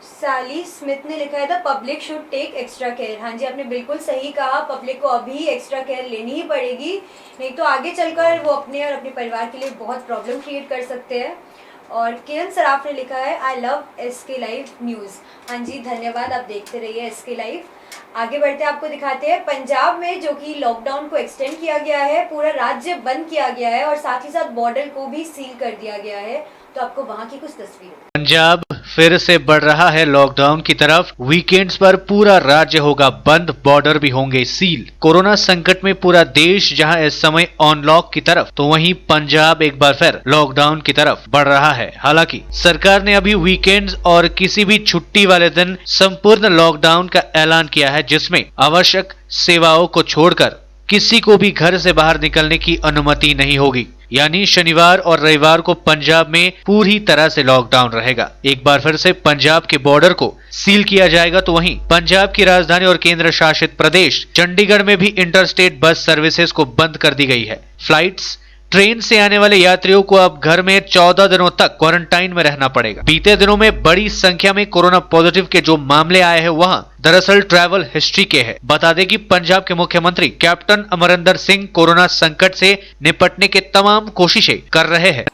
साली स्मिथ ने लिखा है the public should take extra care. हाँ जी, आपने बिल्कुल सही कहा, पब्लिक को अभी एक्स्ट्रा केयर लेनी ही पड़ेगी, नहीं तो आगे चलकर वो अपने और अपने परिवार के लिए बहुत प्रॉब्लम क्रिएट कर सकते हैं। और किरण सराफ ने लिखा है I love SK live news. हाँ जी, धन्यवाद, आप देखते रहिए SK लाइव। आगे बढ़ते आपको दिखाते हैं पंजाब में जो कि लॉकडाउन को एक्सटेंड किया गया है, पूरा राज्य बंद किया गया है और साथ ही साथ बॉर्डर को भी सील कर दिया गया है। तो आपको वहाँ की कुछ तस्वीर। पंजाब फिर से बढ़ रहा है लॉकडाउन की तरफ। वीकेंड्स पर पूरा राज्य होगा बंद, बॉर्डर भी होंगे सील। कोरोना संकट में पूरा देश जहां इस समय अनलॉक की तरफ, तो वहीं पंजाब एक बार फिर लॉकडाउन की तरफ बढ़ रहा है। हालांकि सरकार ने अभी वीकेंड्स और किसी भी छुट्टी वाले दिन संपूर्ण लॉकडाउन का ऐलान किया है, जिसमें आवश्यक सेवाओं को छोड़कर किसी को भी घर से बाहर निकलने की अनुमति नहीं होगी। यानी शनिवार और रविवार को पंजाब में पूरी तरह से लॉकडाउन रहेगा। एक बार फिर से पंजाब के बॉर्डर को सील किया जाएगा। तो वहीं पंजाब की राजधानी और केंद्र शासित प्रदेश चंडीगढ़ में भी इंटरस्टेट बस सर्विसेज को बंद कर दी गई है। फ्लाइट्स, ट्रेन से आने वाले यात्रियों को अब घर में 14 दिनों तक क्वारंटाइन में रहना पड़ेगा। बीते दिनों में बड़ी संख्या में कोरोना पॉजिटिव के जो मामले आए हैं वहां दरअसल ट्रैवल हिस्ट्री के हैं। बता दें कि पंजाब के मुख्यमंत्री कैप्टन अमरिंदर सिंह कोरोना संकट से निपटने के तमाम कोशिशें कर रहे हैं।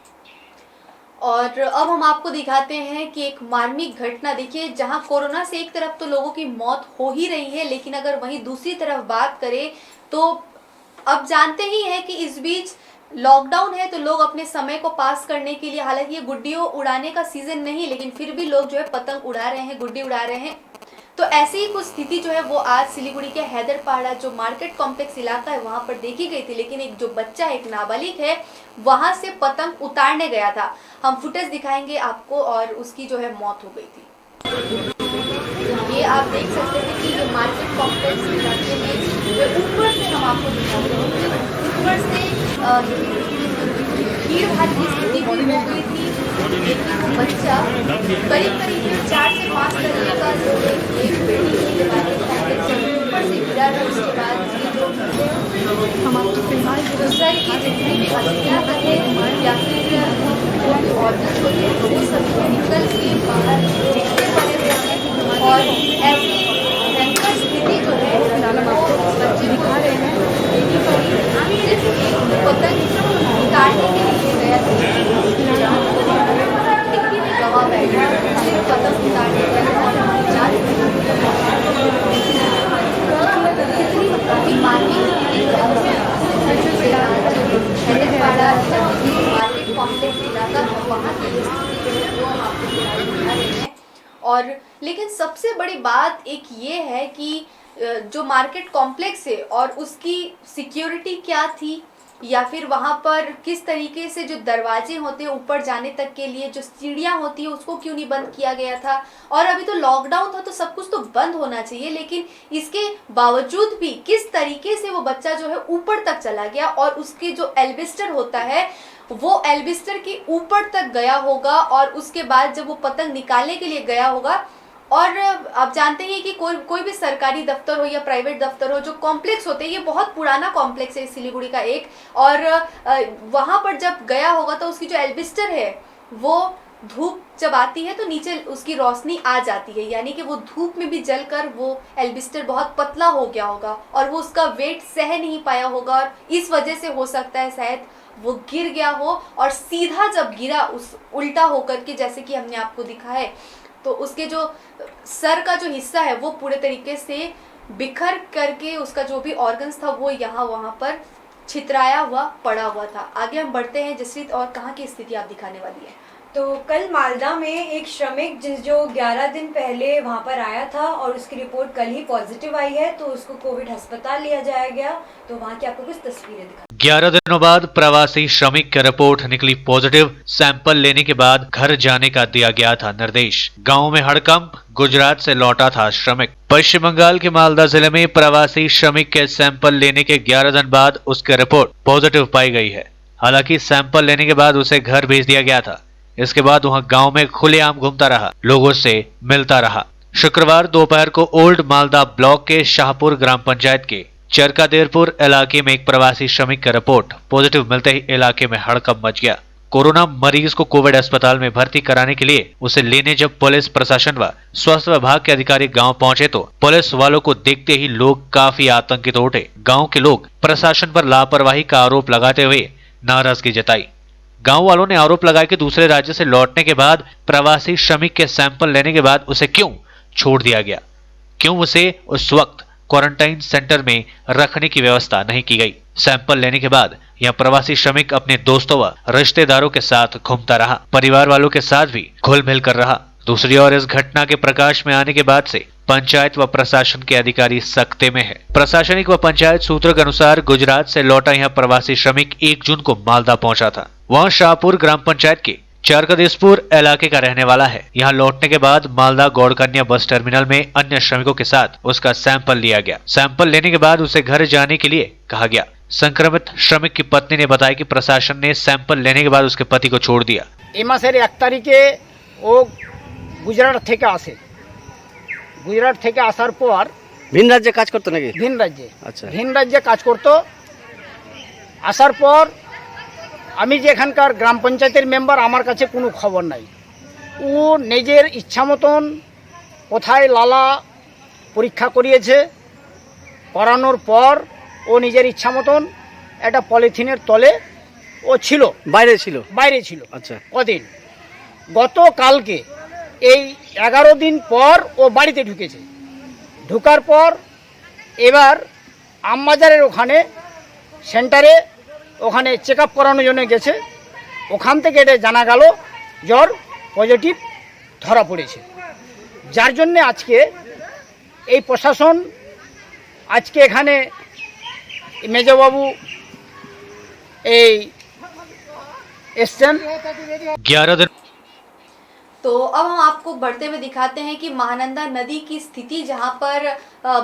और अब हम आपको दिखाते हैं कि एक मार्मिक घटना देखिए, जहां कोरोना से एक तरफ तो लोगों की मौत हो ही रही है, लेकिन अगर वहीं दूसरी तरफ बात करें तो अब जानते ही हैं कि इस बीच लॉकडाउन है तो लोग अपने समय को पास करने के लिए, हालांकि ये गुड्डियों उड़ाने का सीजन नहीं, लेकिन फिर भी लोग जो है पतंग उड़ा रहे हैं, गुड्डी उड़ा रहे हैं। तो ऐसी ही कुछ स्थिति जो है वो आज सिलीगुड़ी के हैदरपाड़ा जो मार्केट कॉम्प्लेक्स इलाका है वहां पर देखी गई थी। लेकिन एक जो बच्चा है, एक नाबालिग है, वहां से पतंग उतारने गया था। हम फुटेज दिखाएंगे आपको और उसकी जो है मौत हो गई थी। ये आप देख सकते हैं कि ये मार्केट कॉम्प्लेक्स इलाके में ऊपर से हम आपको दिखाते हैं, ऊपर से भीड़ भाड़ की स्थिति भी हो गई थी। लेकिन वो बच्चा करीब 4 से 5 तरीके का जो एक बिल्डिंग ऊपर से गिरा था। उसके बाद ये जो हम आपको फिलहाल दूसरा की जितनी भी हस्तियाँ हैं या फिर ऑर्डर्स होते हैं वो सभी निकल के बाहर दिखते पड़े हुए हैं। और ऐसी भयंकर स्थिति जो है वो बच्चे दिखा रहे हैं। सिर्फ एक पतंग काटने के लिए गया था, गवाह बैठा सिर्फ पतंग काटने गया मार्केट कॉम्प्लेक्स इलाका वहाँ की स्थिति जो है वो हम आपको दिखा रहे हैं। और लेकिन सबसे बड़ी बात एक ये है कि जो मार्केट कॉम्प्लेक्स है और उसकी सिक्योरिटी क्या थी, या फिर वहाँ पर किस तरीके से जो दरवाजे होते हैं ऊपर जाने तक के लिए जो सीढ़ियाँ होती है उसको क्यों नहीं बंद किया गया था। और अभी तो लॉकडाउन था तो सब कुछ तो बंद होना चाहिए, लेकिन इसके बावजूद भी किस तरीके से वो बच्चा जो है ऊपर तक चला गया और उसके जो एल्बिस्टर होता है वो एल्बिस्टर के ऊपर तक गया होगा और उसके बाद जब वो पतंग निकालने के लिए गया होगा। और आप जानते हैं कि कोई भी सरकारी दफ्तर हो या प्राइवेट दफ्तर हो, जो कॉम्प्लेक्स होते हैं, ये बहुत पुराना कॉम्प्लेक्स है सिलीगुड़ी का एक, और वहाँ पर जब गया होगा तो उसकी जो एल्बिस्टर है वो धूप जब आती है तो नीचे उसकी रोशनी आ जाती है, यानी कि वो धूप में भी जलकर वो एल्बिस्टर बहुत पतला हो गया होगा और वो उसका वेट सह नहीं पाया होगा और इस वजह से हो सकता है शायद वो गिर गया हो। और सीधा जब गिरा उस उल्टा होकर के, जैसे कि हमने आपको दिखा है, तो उसके जो सर का जो हिस्सा है वो पूरे तरीके से बिखर करके उसका जो भी ऑर्गन्स था वो यहाँ वहाँ पर छितराया हुआ पड़ा हुआ था। आगे हम बढ़ते हैं जसप्रीत, और कहाँ की स्थिति आप दिखाने वाली है? तो कल मालदा में एक श्रमिक जो 11 दिन पहले वहां पर आया था और उसकी रिपोर्ट कल ही पॉजिटिव आई है, तो उसको कोविड अस्पताल लिया जाया गया। तो वहां की आपको कुछ तस्वीरें दिखा। 11 दिनों बाद प्रवासी श्रमिक की रिपोर्ट निकली पॉजिटिव। सैंपल लेने के बाद घर जाने का दिया गया था निर्देश। गांव में हड़कंप, गुजरात से लौटा था श्रमिक। पश्चिम बंगाल के मालदा जिले में प्रवासी श्रमिक के सैंपल लेने के 11 दिन बाद उसकी रिपोर्ट पॉजिटिव पाई गई है। हालांकि सैंपल लेने के बाद उसे घर भेज दिया गया था। इसके बाद वहां गांव में खुलेआम घूमता रहा, लोगों से मिलता रहा। शुक्रवार दोपहर को ओल्ड मालदा ब्लॉक के शाहपुर ग्राम पंचायत के चरकादेरपुर इलाके में एक प्रवासी श्रमिक की रिपोर्ट पॉजिटिव मिलते ही इलाके में हड़कंप मच गया। कोरोना मरीज को कोविड अस्पताल में भर्ती कराने के लिए उसे लेने जब पुलिस प्रशासन व स्वास्थ्य विभाग के अधिकारी गांव पहुंचे तो पुलिस वालों को देखते ही लोग काफी आतंकित उठे। गांव के लोग प्रशासन पर लापरवाही का आरोप लगाते हुए नाराजगी जताई। गांव वालों ने आरोप लगाया कि दूसरे राज्य से लौटने के बाद प्रवासी श्रमिक के सैंपल लेने के बाद उसे क्यों छोड़ दिया गया, क्यों उसे उस वक्त क्वारंटाइन सेंटर में रखने की व्यवस्था नहीं की गई। सैंपल लेने के बाद यह प्रवासी श्रमिक अपने दोस्तों व रिश्तेदारों के साथ घूमता रहा, परिवार वालों के साथ भी घुल मिल कर रहा। दूसरी ओर इस घटना के प्रकाश में आने के बाद से पंचायत व प्रशासन के अधिकारी सख्ते में है। प्रशासनिक व पंचायत सूत्रों के अनुसार गुजरात से लौटा यह प्रवासी श्रमिक 1 जून को मालदा पहुंचा था। वह शाहपुर ग्राम पंचायत के चरकदेशपुर इलाके का रहने वाला है। यहाँ लौटने के बाद मालदा गौड़कन्या बस टर्मिनल में अन्य श्रमिकों के साथ उसका सैंपल लिया गया। सैंपल लेने के बाद उसे घर जाने के लिए कहा गया। संक्रमित श्रमिक की पत्नी ने बताया कि प्रशासन ने सैंपल लेने के बाद उसके पति को छोड़ दिया। এই মাসের 1 তারিখে ও গুজরাট থেকে আসে। গুজরাট থেকে আসার পর ভিন রাজ্যে কাজ করতো নাকি? ভিন রাজ্যে, আচ্ছা। ভিন রাজ্যে কাজ করতো। আসার পর আমি যে এখানকার গ্রাম পঞ্চায়েতের মেম্বার, আমার কাছে কোনো খবর নাই। ও নিজের ইচ্ছা মতন কোথায় লালা পরীক্ষা করিয়েছে, করানোর পর ও নিজের ইচ্ছা মতন একটা পলিথিনের তলে ও ছিল, বাইরে ছিল। আচ্ছা। কদিন গতকালকে এই 11 দিন পর ও বাড়িতে ঢুকেছে। ঢোকার পর এবার আমবাজারের ওখানে সেন্টারে ওখানে চেক আপ করানোর জন্য গেছে। ওখান থেকে এটা জানা গেল জ্বর পজিটিভ ধরা পড়েছে। যার জন্যে আজকে এই প্রশাসন আজকে এখানে মেজবাবু এই এসছেন। 11 दिन। तो अब हम आपको बढ़ते हुए दिखाते हैं कि महानंदा नदी की स्थिति, जहां पर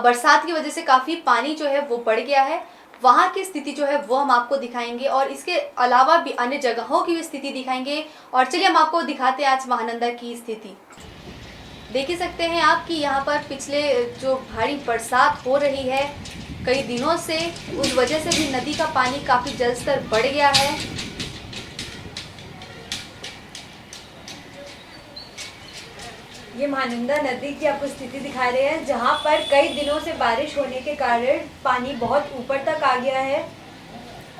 बरसात की वजह से काफ़ी पानी जो है वो बढ़ गया है, वहां की स्थिति जो है वो हम आपको दिखाएंगे और इसके अलावा भी अन्य जगहों की भी स्थिति दिखाएंगे। और चलिए हम आपको दिखाते हैं आज महानंदा की स्थिति। देख ही सकते हैं आप कि यहाँ पर पिछले जो भारी बरसात हो रही है कई दिनों से, उस वजह से भी नदी का पानी काफ़ी जलस्तर बढ़ गया है। ये महानंदा नदी की आपको स्थिति दिखा रहे हैं, जहाँ पर कई दिनों से बारिश होने के कारण पानी बहुत ऊपर तक आ गया है,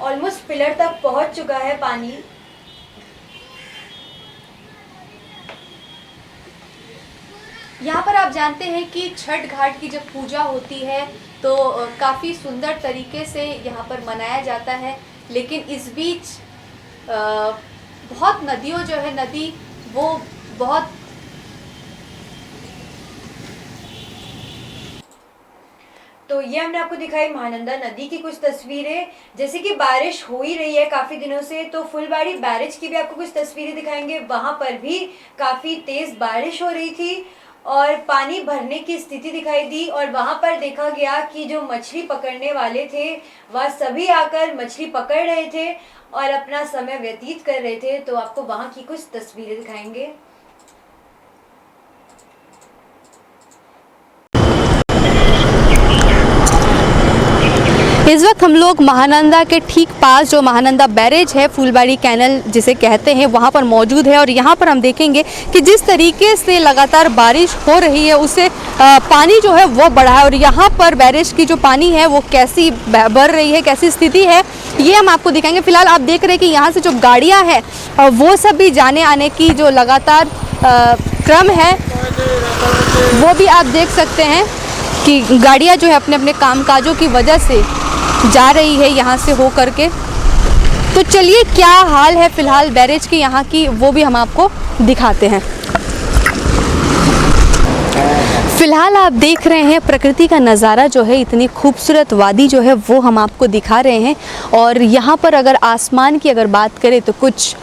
ऑलमोस्ट पिलर तक पहुँच चुका है पानी। यहाँ पर आप जानते हैं कि छठ घाट की जब पूजा होती है तो काफ़ी सुंदर तरीके से यहाँ पर मनाया जाता है, लेकिन इस बीच बहुत नदियों जो है नदी वो बहुत तो ये हमने आपको दिखाई महानंदा नदी की कुछ तस्वीरें। जैसे कि बारिश हो ही रही है काफ़ी दिनों से, तो फुलबाड़ी बैरेज की भी आपको कुछ तस्वीरें दिखाएंगे। वहाँ पर भी काफ़ी तेज़ बारिश हो रही थी और पानी भरने की स्थिति दिखाई दी, और वहाँ पर देखा गया कि जो मछली पकड़ने वाले थे वह सभी आकर मछली पकड़ रहे थे और अपना समय व्यतीत कर रहे थे। तो आपको वहाँ की कुछ तस्वीरें दिखाएंगे। इस वक्त हम लोग महानंदा के ठीक पास जो महानंदा बैरेज है, फुलबाड़ी कैनल जिसे कहते हैं, वहाँ पर मौजूद है। और यहाँ पर हम देखेंगे कि जिस तरीके से लगातार बारिश हो रही है उससे पानी जो है वो बढ़ा है, और यहाँ पर बैरेज की जो पानी है वो कैसी बढ़ रही है, कैसी स्थिति है, ये हम आपको दिखाएंगे। फिलहाल आप देख रहे हैं कि यहाँ से जो गाड़ियाँ हैं वो सब भी जाने आने की जो लगातार क्रम है वो भी आप देख सकते हैं। कि गाड़ियाँ जो है अपने अपने कामकाजों की वजह से जा रही है यहाँ से हो करके। तो चलिए क्या हाल है फ़िलहाल बैरेज की यहाँ की, वो भी हम आपको दिखाते हैं। फ़िलहाल आप देख रहे हैं प्रकृति का नज़ारा जो है, इतनी खूबसूरत वादी जो है वो हम आपको दिखा रहे हैं। और यहाँ पर अगर आसमान की अगर बात करें तो कुछ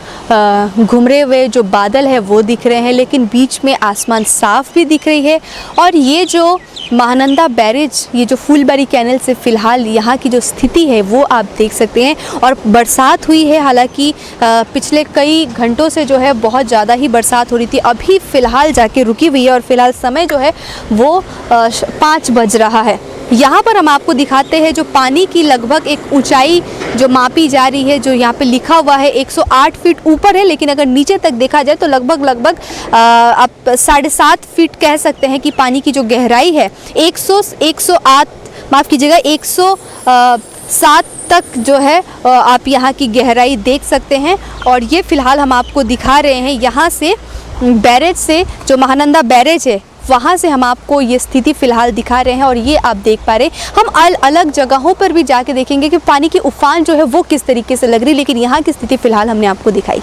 घुमरे हुए जो बादल है वो दिख रहे हैं, लेकिन बीच में आसमान साफ भी दिख रही है। और ये जो महानंदा बैरेज, ये जो फूलबारी कैनल से फ़िलहाल यहाँ की जो स्थिति है वो आप देख सकते हैं। और बरसात हुई है, हालांकि पिछले कई घंटों से जो है बहुत ज़्यादा ही बरसात हो रही थी, अभी फ़िलहाल जाके रुकी हुई है। और फ़िलहाल समय जो है वो 5 बज रहा है। यहाँ पर हम आपको दिखाते हैं जो पानी की लगभग एक ऊंचाई जो मापी जा रही है, जो यहाँ पे लिखा हुआ है 108 फीट ऊपर है, लेकिन अगर नीचे तक देखा जाए तो लगभग आप 7.5 फीट कह सकते हैं कि पानी की जो गहराई है 108 माफ़ कीजिएगा 107 तक जो है आप यहाँ की गहराई देख सकते हैं। और ये फ़िलहाल हम आपको दिखा रहे हैं यहाँ से बैरेज से, जो महानंदा बैरेज है वहाँ से हम आपको ये स्थिति फ़िलहाल दिखा रहे हैं। और ये आप देख पा रहे हैं, हम अलग जगहों पर भी जाके देखेंगे कि पानी की उफान जो है वो किस तरीके से लग रही है, लेकिन यहाँ की स्थिति फ़िलहाल हमने आपको दिखाई।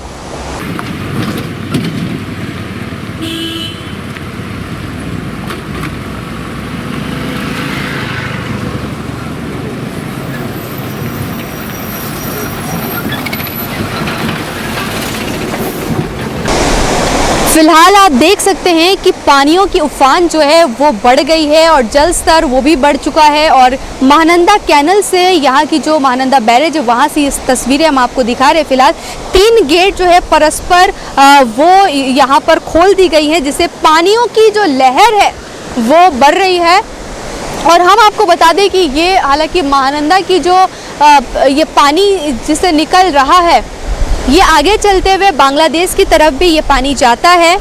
फिलहाल आप देख सकते हैं कि पानियों की उफान जो है वो बढ़ गई है और जल स्तर वो भी बढ़ चुका है। और महानंदा कैनल से यहाँ की जो महानंदा बैरेज है वहाँ से इस तस्वीरें हम आपको दिखा रहे हैं। फिलहाल 3 गेट जो है परस्पर वो यहाँ पर खोल दी गई है, जिससे पानियों की जो लहर है वो बढ़ रही है। और हम आपको बता दें कि ये हालांकि महानंदा की जो ये पानी जिससे निकल रहा है, ये आगे चलते हुए बांग्लादेश की तरफ भी ये पानी जाता है।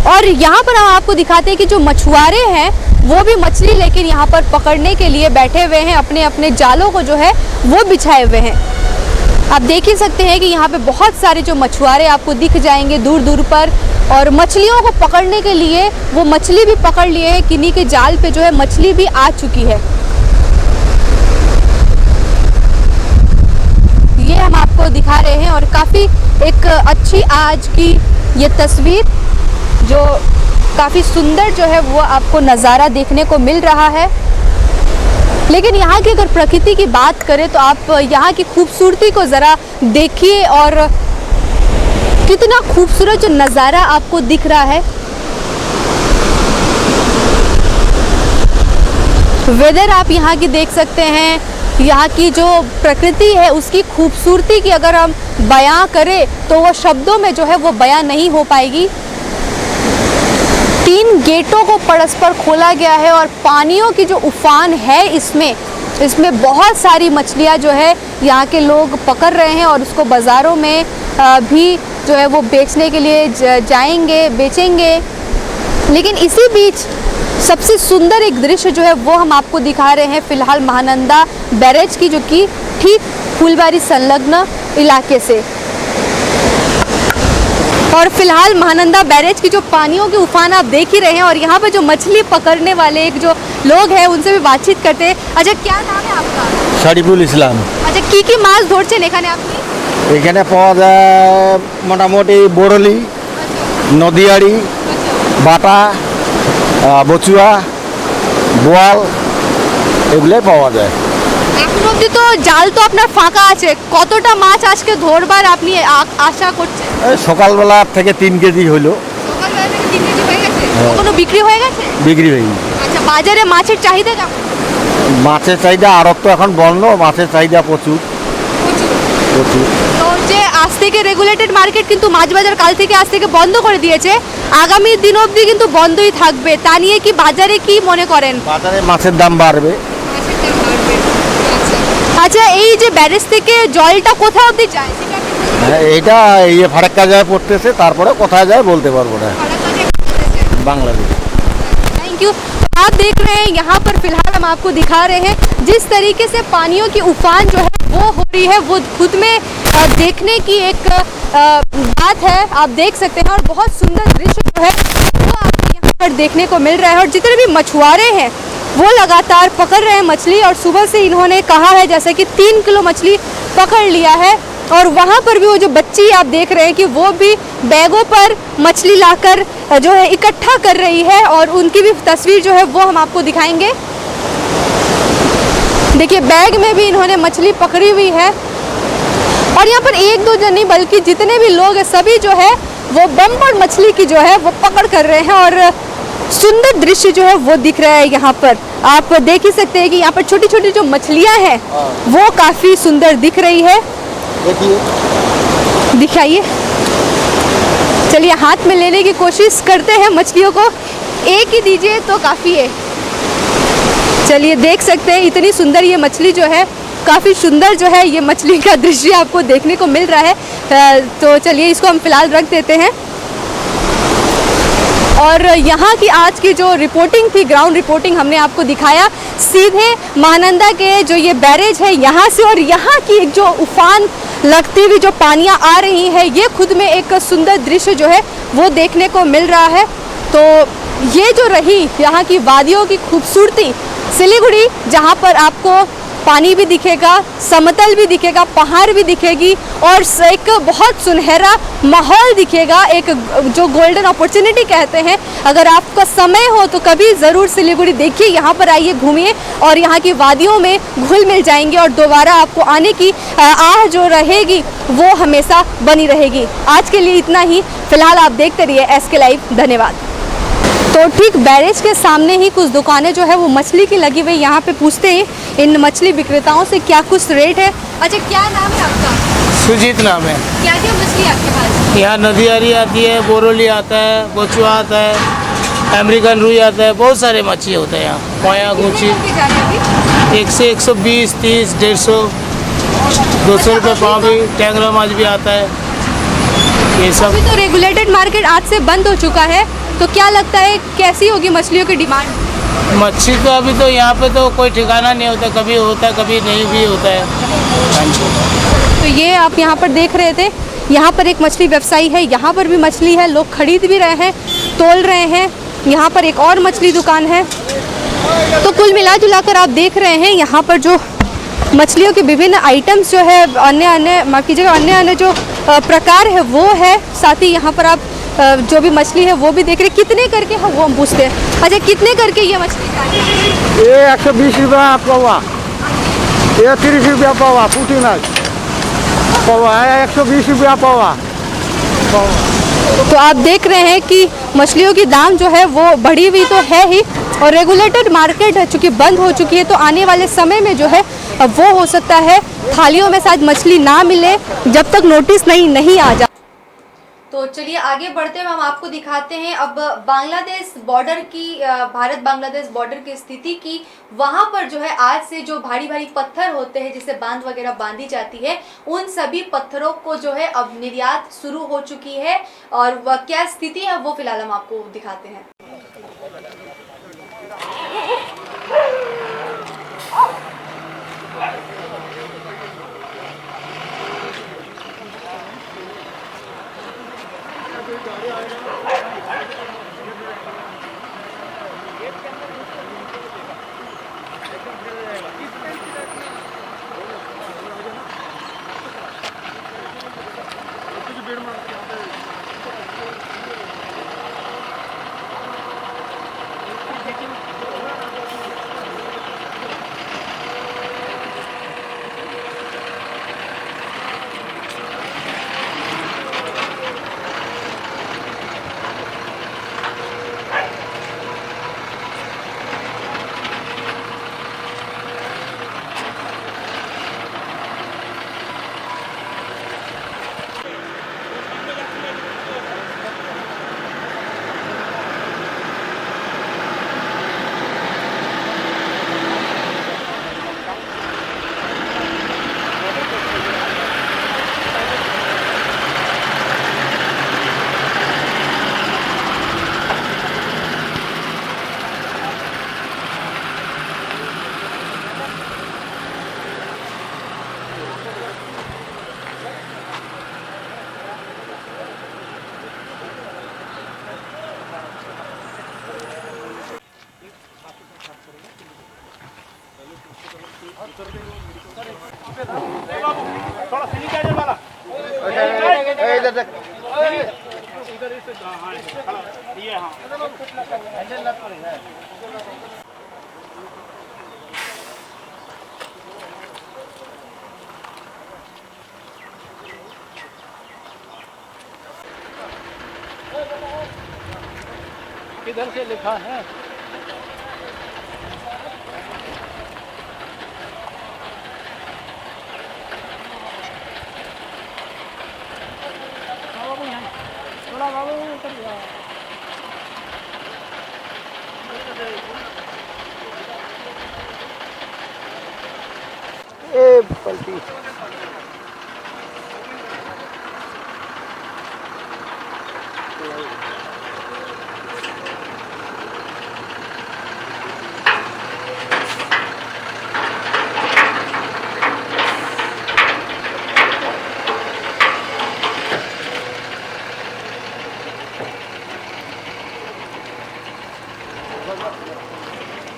और यहाँ पर हम आपको दिखाते हैं कि जो मछुआरे हैं वो भी मछली लेकिन यहाँ पर पकड़ने के लिए बैठे हुए हैं, अपने अपने जालों को जो है वो बिछाए हुए हैं। आप देख ही सकते हैं कि यहाँ पे बहुत सारे जो मछुआरे आपको दिख जाएंगे दूर दूर पर, और मछलियों को पकड़ने के लिए वो मछली भी पकड़ लिए हैं। किन्हीं के जाल पे जो है मछली भी आ चुकी है। ये हम आपको दिखा रहे हैं और काफ़ी एक अच्छी आज की ये तस्वीर जो काफ़ी सुंदर जो है वो आपको नज़ारा देखने को मिल रहा है। लेकिन यहाँ की अगर प्रकृति की बात करें तो आप यहाँ की खूबसूरती को ज़रा देखिए, और कितना खूबसूरत जो नज़ारा आपको दिख रहा है। वेदर आप यहाँ की देख सकते हैं, यहाँ की जो प्रकृति है उसकी खूबसूरती की अगर हम बयां करें तो वो शब्दों में जो है वो बयां नहीं हो पाएगी। 3 गेटों को परस्पर खोला गया है और पानियों की जो उफान है इसमें बहुत सारी मछलियाँ जो है यहाँ के लोग पकड़ रहे हैं और उसको बाज़ारों में भी जो है वो बेचने के लिए जाएंगे, बेचेंगे। लेकिन इसी बीच सबसे सुंदर एक दृश्य जो है वो हम आपको दिखा रहे हैं फ़िलहाल महानंदा बैरेज की, जो कि ठीक फूलबारी संलग्न इलाके से। और फिलहाल महानंदा बैरेज की जो पानियों की उफान आप देख ही रहे हैं, और यहाँ पर जो मछली पकड़ने वाले एक जो लोग हैं उनसे भी बातचीत करते हैं। अच्छा, क्या नाम है आपका? शरीफुल इस्लाम। अच्छा, की माছ ধরছেন এখানে আপনি? এখানে পাওয়া যায় মোটামুটি বড়লি, নদীয়াড়ি, বাটা, বচুয়া, বোয়াল এগুলোই পাওয়া যায়। এখন অবধি তো জাল তো আপনার ফাঁকা আছে, কতটা মাছ আজকে ধরবার আপনি আশা করছেন? সকালবেলা থেকে 3 কেজি হলো। সকালবেলা থেকে 3 কেজি হয়ে গেছে? কখনো বিক্রি হয়ে গেছে? বিক্রি হয়নি। আচ্ছা, বাজারে মাছের চাহিদা কেমন? মাছের চাহিদা আড়ত তো এখন বন্ধ, মাছের চাহিদা প্রচুর। তো যে আজ থেকে রেগুলেটেড মার্কেট কিন্তু মাছ বাজার কাল থেকে আজ থেকে বন্ধ করে দিয়েছে, আগামী দিন অবধি কিন্তু বন্ধই থাকবে, তা নিয়ে কি বাজারে কি মনে করেন? বাজারে মাছের দাম বাড়বে। আচ্ছা, এই যে ব্যারেজ থেকে জলটা কোথায় অবধি যায়? এটা এই ফারাক্কা যায় পড়তেছে, তারপরে কোথায় যায় বলতে পারবো না। बांग्लादेश। Thank you. आप देख रहे हैं यहाँ पर फिलहाल हम आपको दिखा रहे हैं जिस तरीके से पानियों की उफान जो है वो हो रही है, वो खुद में देखने की एक बात है, आप देख सकते हैं। और बहुत सुंदर दृश्य जो है वो आपको यहाँ पर पर देखने को मिल रहा है। और जितने भी मछुआरे हैं वो लगातार पकड़ रहे हैं मछली, और सुबह से इन्होंने कहा है जैसे कि 3 किलो मछली पकड़ लिया है। और वहाँ पर भी वो जो बच्ची आप देख रहे हैं कि वो भी बैगों पर मछली लाकर जो है इकट्ठा कर रही है, और उनकी भी तस्वीर जो है वो हम आपको दिखाएंगे। देखिए बैग में भी इन्होंने मछली पकड़ी हुई है, और यहाँ पर 1-2 जन नहीं बल्कि जितने भी लोग हैं सभी जो है वो बम्पर मछली की जो है वो पकड़ कर रहे हैं। और सुंदर दृश्य जो है वो दिख रहा है। यहाँ पर आप देख ही सकते हैं कि यहाँ पर छोटी छोटी जो मछलियाँ हैं वो काफ़ी सुंदर दिख रही है। दिखाइए, चलिए हाथ में लेने की कोशिश करते हैं मछलियों को। एक ही दीजिए तो काफ़ी है। चलिए देख सकते हैं इतनी सुंदर ये मछली जो है, काफ़ी सुंदर जो है ये मछली का दृश्य आपको देखने को मिल रहा है। तो चलिए इसको हम फिलहाल रख देते हैं। और यहाँ की आज की जो रिपोर्टिंग थी, ग्राउंड रिपोर्टिंग, हमने आपको दिखाया सीधे महानंदा के जो ये बैरेज है यहाँ से, और यहाँ की एक जो उफान लगती हुई जो पानियाँ आ रही हैं, ये खुद में एक सुंदर दृश्य जो है वो देखने को मिल रहा है। तो ये जो रही यहाँ की वादियों की खूबसूरती, सिलीगुड़ी जहाँ पर आपको पानी भी दिखेगा, समतल भी दिखेगा, पहाड़ भी दिखेगी, और एक बहुत सुनहरा माहौल दिखेगा, एक जो गोल्डन अपॉर्चुनिटी कहते हैं। अगर आपका समय हो तो कभी ज़रूर सिलीगुड़ी देखिए, यहाँ पर आइए, घूमिए और यहाँ की वादियों में घुल मिल जाएंगे, और दोबारा आपको आने की आह जो रहेगी वो हमेशा बनी रहेगी। आज के लिए इतना ही, फिलहाल आप देखते रहिए SK लाइव। धन्यवाद। तो ठीक बैरेज के सामने ही कुछ दुकानें जो है वो मछली की लगी हुई, यहाँ पे पूछते हैं इन मछली विक्रेताओं से क्या कुछ रेट है। अच्छा, क्या नाम है आपका? सुजीत नाम है। क्या क्या मछली है आपके पास? यहाँ नदियारी आती है, बोरोली आता है, बचुआ आता है, अमेरिकन रुई आता है, बहुत सारे मछली होते हैं यहाँ। पोया गुची 1 से 120, 30, 150, 200 रुपये पाव भी। टैंगरा माछ भी आता है। ये सब अभी तो रेगुलेटेड मार्केट आज से बंद हो चुका है, तो क्या लगता है कैसी होगी मछलियों की डिमांड? मच्छी तो अभी तो यहाँ पे तो कोई ठिकाना नहीं होता, कभी होता है कभी नहीं भी होता है। तो ये आप यहाँ पर देख रहे थे, यहाँ पर एक मछली व्यवसायी है, यहाँ पर भी मछली है, लोग खरीद भी रहे हैं, तोल रहे हैं। यहाँ पर एक और मछली दुकान है। तो कुल मिला जुला कर आप देख रहे हैं यहाँ पर जो मछलियों के विभिन्न आइटम्स जो है, अन्य जो प्रकार है वो है। साथ ही यहाँ पर आप जो भी मछली है वो भी देख रहे हैं। कितने करके है वो हम पूछते हैं। अच्छा, कितने करके ये मछली है? ये 120 रुपया पवा, ये 30 रुपया पवा, पुटी माछ पवा है 120 रुपया पवा। तो आप देख रहे हैं कि मछलियों की दाम जो है वो बढ़ी हुई तो है ही, और रेगुलेटेड मार्केट चूँकि बंद हो चुकी है, तो आने वाले समय में जो है वो हो सकता है थालियों में शायद मछली ना मिले जब तक नोटिस नहीं आ जाए। तो चलिए आगे बढ़ते हुए हम आपको दिखाते हैं अब बांग्लादेश बॉर्डर की, भारत बांग्लादेश बॉर्डर की स्थिति की। वहाँ पर जो है आज से जो भारी भारी पत्थर होते हैं जिससे बांध वगैरह बांधी जाती है, उन सभी पत्थरों को जो है अब निर्यात शुरू हो चुकी है, और वह क्या स्थिति है वो फिलहाल हम आपको दिखाते हैं। किधर से लिखा है? ए पलटी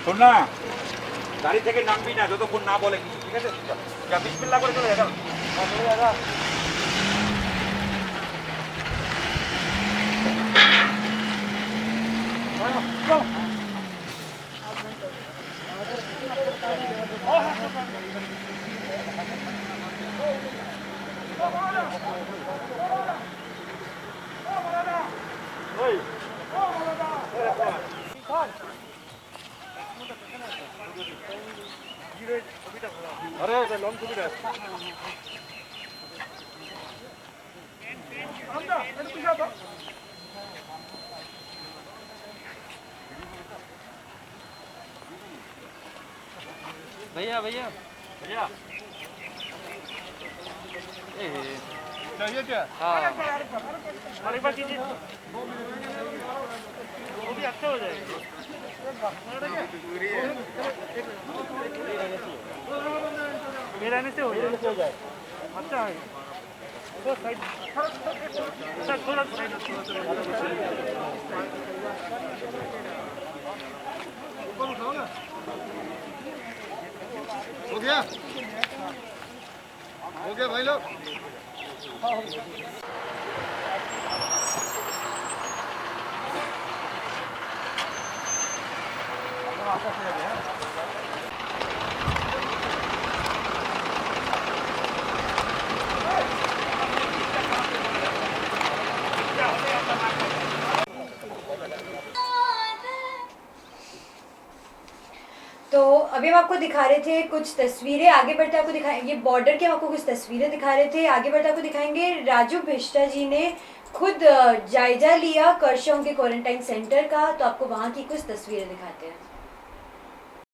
শোন না, গাড়ি থেকে নামবি না যতক্ষণ না বলে কিছু, ঠিক আছে? যা বিসমিল্লাহ করে চলে যা। भैया भैया भैया चाहिए क्या? हाँ हमारे पास कीजिए, वो भी अच्छा हो जाएगा। मेरे आने से हो जाए अच्छा है। तो साइड थोड़ा साइड हो गया भाई लोग। तो अभी हम आपको दिखा रहे थे कुछ तस्वीरें, आगे बढ़ते आपको दिखाएंगे बॉर्डर के, हम आपको कुछ तस्वीरें दिखा रहे थे। आगे बढ़ते आपको दिखाएंगे राजू भिष्टा जी ने खुद जायजा लिया खरसाङ के क्वारंटाइन सेंटर का, तो आपको वहां की कुछ तस्वीरें दिखाते हैं।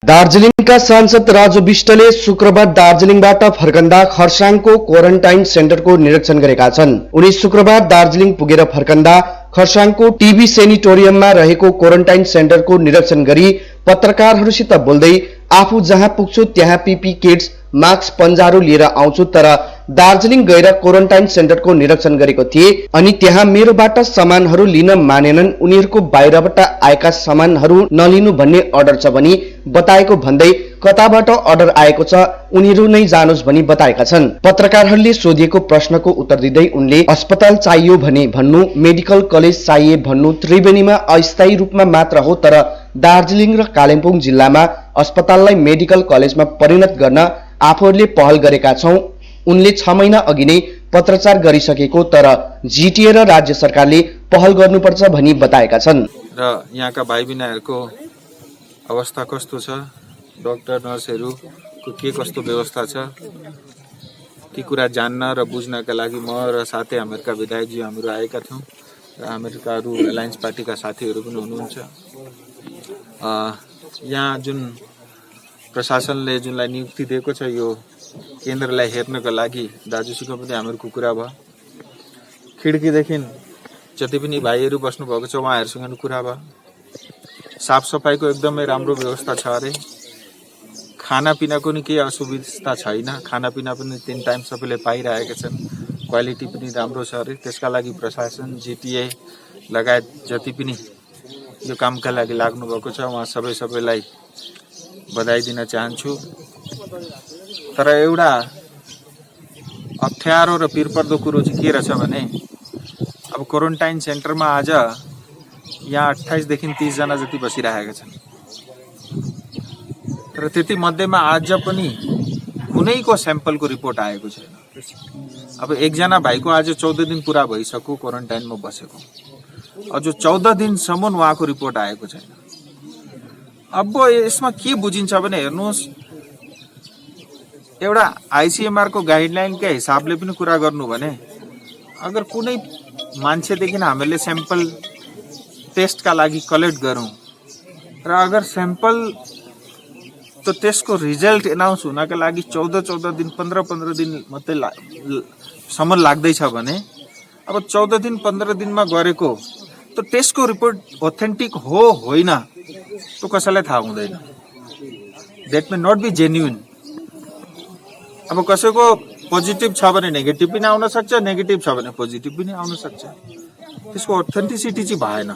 दार्जिलिङका सांसद राजु विष्टले शुक्रबार दार्जिलिङबाट फर्कँदा खरसाङको क्वारन्टाइन सेन्टरको निरीक्षण गरेका छन्। उनी शुक्रबार दार्जिलिङ पुगेर फर्कँदा खरसाङको टिबी सेनिटोरियममा रहेको क्वारन्टाइन सेन्टरको निरीक्षण गरी पत्रकारहरूसित बोल्दै आफू जहाँ पुग्छु त्यहाँ पीपी किट्स मास्क पन्जाहरू लिएर आउँछु, तर दार्जिलिङ गएर क्वारन्टाइन सेन्टरको निरीक्षण गरेको थिए अनि त्यहाँ मेरोबाट सामानहरू लिन मानेनन्। उनीहरूको बाहिरबाट आएका सामानहरू नलिनु भन्ने अर्डर छ भनी बताएको भन्दै कताबाट अर्डर आएको छ उनीहरू नै जानोस् भनी बताएका छन्। पत्रकारहरूले सोधिएको प्रश्नको उत्तर दिँदै उनले अस्पताल चाहियो भने भन्नु, मेडिकल कलेज चाहिए भन्नु त्रिवेणीमा अस्थायी रूपमा मात्र हो, तर दार्जिलिङ र कालिम्पोङ जिल्लामा अस्पताललाई मेडिकल कलेजमा परिणत गर्न आफूहरूले पहल गरेका छौं। उनले 6 महिना अघि नै पत्रचार गरिसकेको, तर जिटिए र राज्य सरकारले पहल गर्नुपर्छ भनी बताएका छन्। र यहाँका भाइ बहिनीहरूको अवस्था कस्तो छ, डाक्टर नर्सहरूको के कस्तो व्यवस्था छ, ती कुरा जान्न र बुझ्नका लागि म र साथै हामीहरूका विधायकज्यू हामीहरू आएका थियौँ र हामीहरूका अरू एलायन्स पार्टीका साथीहरू पनि हुनुहुन्छ। यहाँ जुन प्रशासनले जुनलाई नियुक्ति दिएको छ यो केन्द्रलाई हेर्नको लागि दाजुसँग पनि हामीहरूको कुरा भयो। खिड्कीदेखि जति पनि भाइहरू बस्नुभएको छ उहाँहरूसँग पनि कुरा भयो। साफसफाइको एकदमै राम्रो व्यवस्था छ अरे, खानापिनाको नि केही असुविधा छैन, खानापिना पनि 3 टाइम सबैले पाइरहेका छन्, क्वालिटी पनि राम्रो छ अरे। त्यसका लागि प्रशासन जिटिए लगायत जति पनि यो कामका लागि लाग्नुभएको छ उहाँ सबैलाई बधाई दिन चाहन्छु। तर एउटा अप्ठ्यारो र पिरपर्दो कुरो चाहिँ के रहेछ भने अब क्वारेन्टाइन सेन्टरमा आज यहाँ 28 देखि 30 जना जति बसिरहेका छन् तर त्यति मध्येमा आज पनि कुनैको स्याम्पलको रिपोर्ट आएको छैन। अब एकजना भाइको आज 14 दिन पुरा भइसक्यो क्वारेन्टाइनमा बसेको, अझ 14 दिनसम्म उहाँको रिपोर्ट आएको छैन। अब यसमा के बुझिन्छ भने हेर्नुहोस्, एउटा आइसिएमआर को गाइडलाइनका हिसाबले पनि कुरा गर्नु भने अगर कुनै मान्छेदेखि हामीले स्याम्पल टेस्टका लागि कलेक्ट गरौँ र अगर स्याम्पल त त्यसको रिजल्ट एनाउन्स हुनका लागि 14 दिन 15 दिन मात्रै सम्म लाग्दैछ भने अब 14 दिन 15 दिनमा गरेको त टेस्टको रिपोर्ट ऑथेन्टिक हो होइन तो कसैलाई थाहा हुँदैन। That may not be genuine. अब कसैको पोजिटिभ छ भने नेगेटिभ पनि आउन सक्छ, नेगेटिभ छ भने पोजिटिभ पनि आउन सक्छ। त्यसको ऑथेन्टिसिटी चाहिँ भएन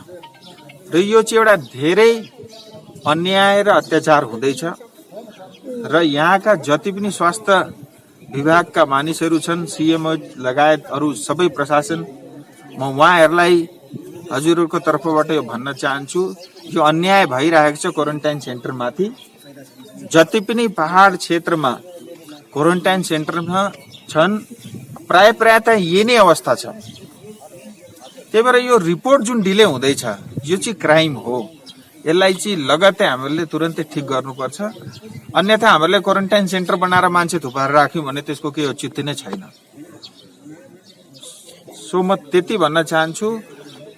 र यो चाहिँ एउटा धेरै अन्याय र अत्याचार हुँदैछ र यहाँका जति पनि स्वास्थ्य विभागका मानिसहरू छन्, सीएम लगायत अरू सबै प्रशासन, म उहाँहरूलाई हजुरहरूको तर्फबाट यो भन्न चाहन्छु, यो अन्याय भइरहेको छ क्वारेन्टाइन सेन्टरमाथि। जति पनि पहाड क्षेत्रमा क्वारेन्टाइन सेन्टरमा छन् प्राय त यही नै अवस्था छ। त्यही भएर यो रिपोर्ट जुन डिले हुँदैछ यो चाहिँ क्राइम हो। यसलाई चाहिँ लगत्तै हामीले तुरन्तै ठिक गर्नुपर्छ, अन्यथा हामीले क्वारेन्टाइन सेन्टर बनाएर मान्छे थुपारेर राख्यौं भने त्यसको केही औचित्य नै छैन। सो म त्यति भन्न चाहन्छु,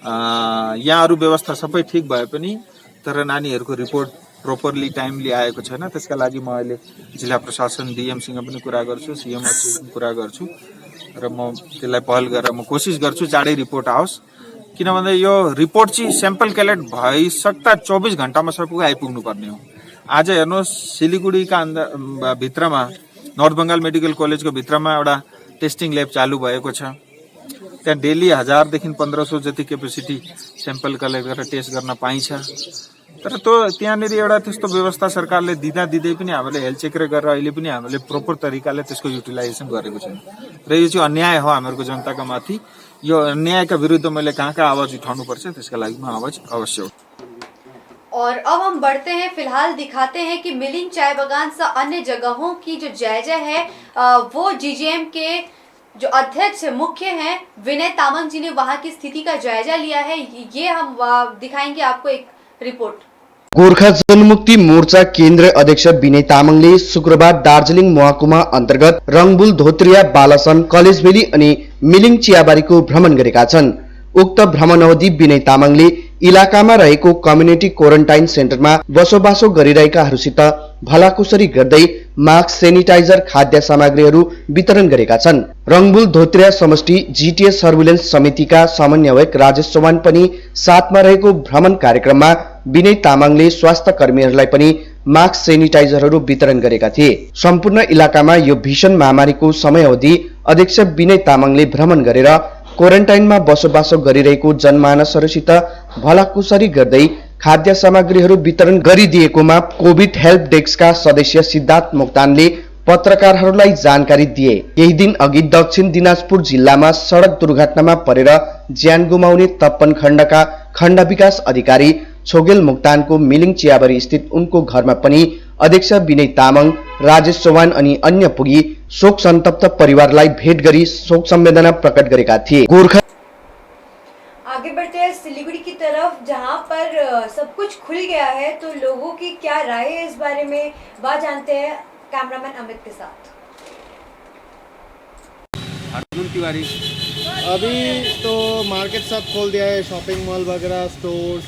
यहाँ अरू व्यवस्था सबै ठिक भए पनि तर नानीहरूको रिपोर्ट प्रोपरली टाइमली आएको छैन। त्यसका लागि म अहिले जिल्ला प्रशासन डीएमसँग पनि कुरा गर्छु, सीएमसँग पनि कुरा गर्छु र म त्यसलाई पहल गरेर म कोसिस गर्छु चाँडै रिपोर्ट आओस्। किनभने यो रिपोर्ट चाहिँ स्याम्पल कलेक्ट भइसक्दा 24 घण्टामा सबैको आइपुग्नु पर्ने हो। आज हेर्नुहोस्, सिलिगुडीका भित्रमा नर्थ बंगाल मेडिकल कलेजको भित्रमा एउटा टेस्टिङ ल्याब चालू भएको छ। त्यहाँ डेली 1000 देखि 1500 जति क्यापेसिटी स्याम्पल कलेक्ट गरेर टेस्ट गर्न पाइन्छ। तर त्यहाँनिर एउटा त्यस्तो व्यवस्था सरकारले दिँदै पनि हामीले हेल्थ चेक गरेर अहिले पनि हामीले प्रोपर तरिकाले त्यसको युटिलाइजेसन गरेको छैन र यो चाहिँ अन्याय हो हामीहरूको जनताका माथि। यो अन्यायका विरुद्ध मैले कहाँ आवाज उठाउनु पर्छ, त्यसका लागि म आवाज अवश्य उठाउँछु। और अब हम बढ़ते हैं, फिलहाल दिखाते हैं कि मिलिंग चाय बागान से अन्य जगहों की जो जायजा है वो जीजेएम के जो अध्यक्ष मुख्य हैं विनय तामंग जी ने वहां की स्थिति का जायजा लिया है। ये हम दिखाएंगे आपको एक रिपोर्ट। गोर्खा जनमुक्ति मोर्चा केन्द्र अध्यक्ष विनय तामङले शुक्रबार दार्जिलिङ महकुमा अन्तर्गत रङबुल धोत्रिया बालासन कलेजबेली अनि मिलिङ चियाबारीको भ्रमण गरेका छन्। उक्त भ्रमण अवधि विनय तामङले इलाकामा रहेको कम्युनिटी क्वारेन्टाइन सेन्टरमा बसोबासो गरिरहेकाहरूसित भलाकुसरी गर्दै मास्क, सेनिटाइजर, खाद्य सामग्रीहरू वितरण गरेका छन्। रङबुल धोत्रिया समष्टि जीटीएस सर्भिलेन्स समितिका समन्वयक राजेश चौहान पनि साथमा रहेको भ्रमण कार्यक्रममा विनय तामाङले स्वास्थ्य कर्मीहरूलाई पनि मास्क, सेनिटाइजरहरू वितरण गरेका थिए। सम्पूर्ण इलाकामा यो भीषण महामारीको समयावधि अध्यक्ष विनय तामाङले भ्रमण गरेर क्वारेन्टाइनमा बसोबासो गरिरहेको जनमानसहरूसित भलाकुसरी गर्दै खाद्य सामग्रीहरू वितरण गरिदिएकोमा कोभिड हेल्प डेस्कका सदस्य सिद्धार्थ मोक्तानले पत्रकारहरूलाई जानकारी दिए। केही दिन अघि दक्षिण दिनाजपुर जिल्लामा सडक दुर्घटनामा परेर ज्यान गुमाउने तप्पन खण्डका खण्ड विकास अधिकारी छोगेल मोक्तानको मिलिङ चियाबारी स्थित उनको घरमा पनि अध्यक्ष विनय तामाङ, राजेश चौहान अनि अन्य पुगी शोक सन्तप्त परिवारलाई भेट गरी शोक संवेदना प्रकट गरेका थिए। गोर्खा आगे बढ़ते हैं सिलीगुड़ी की तरफ, जहां पर सब कुछ खुल गया है, तो लोगों की क्या राय है इस बारे में बात जानते हैं कैमरामैन अमित के साथ। अर्जुन तिवारी। अभी तो मार्केट सब खोल दिया है, शॉपिंग मॉल वगैरह, स्टोर्स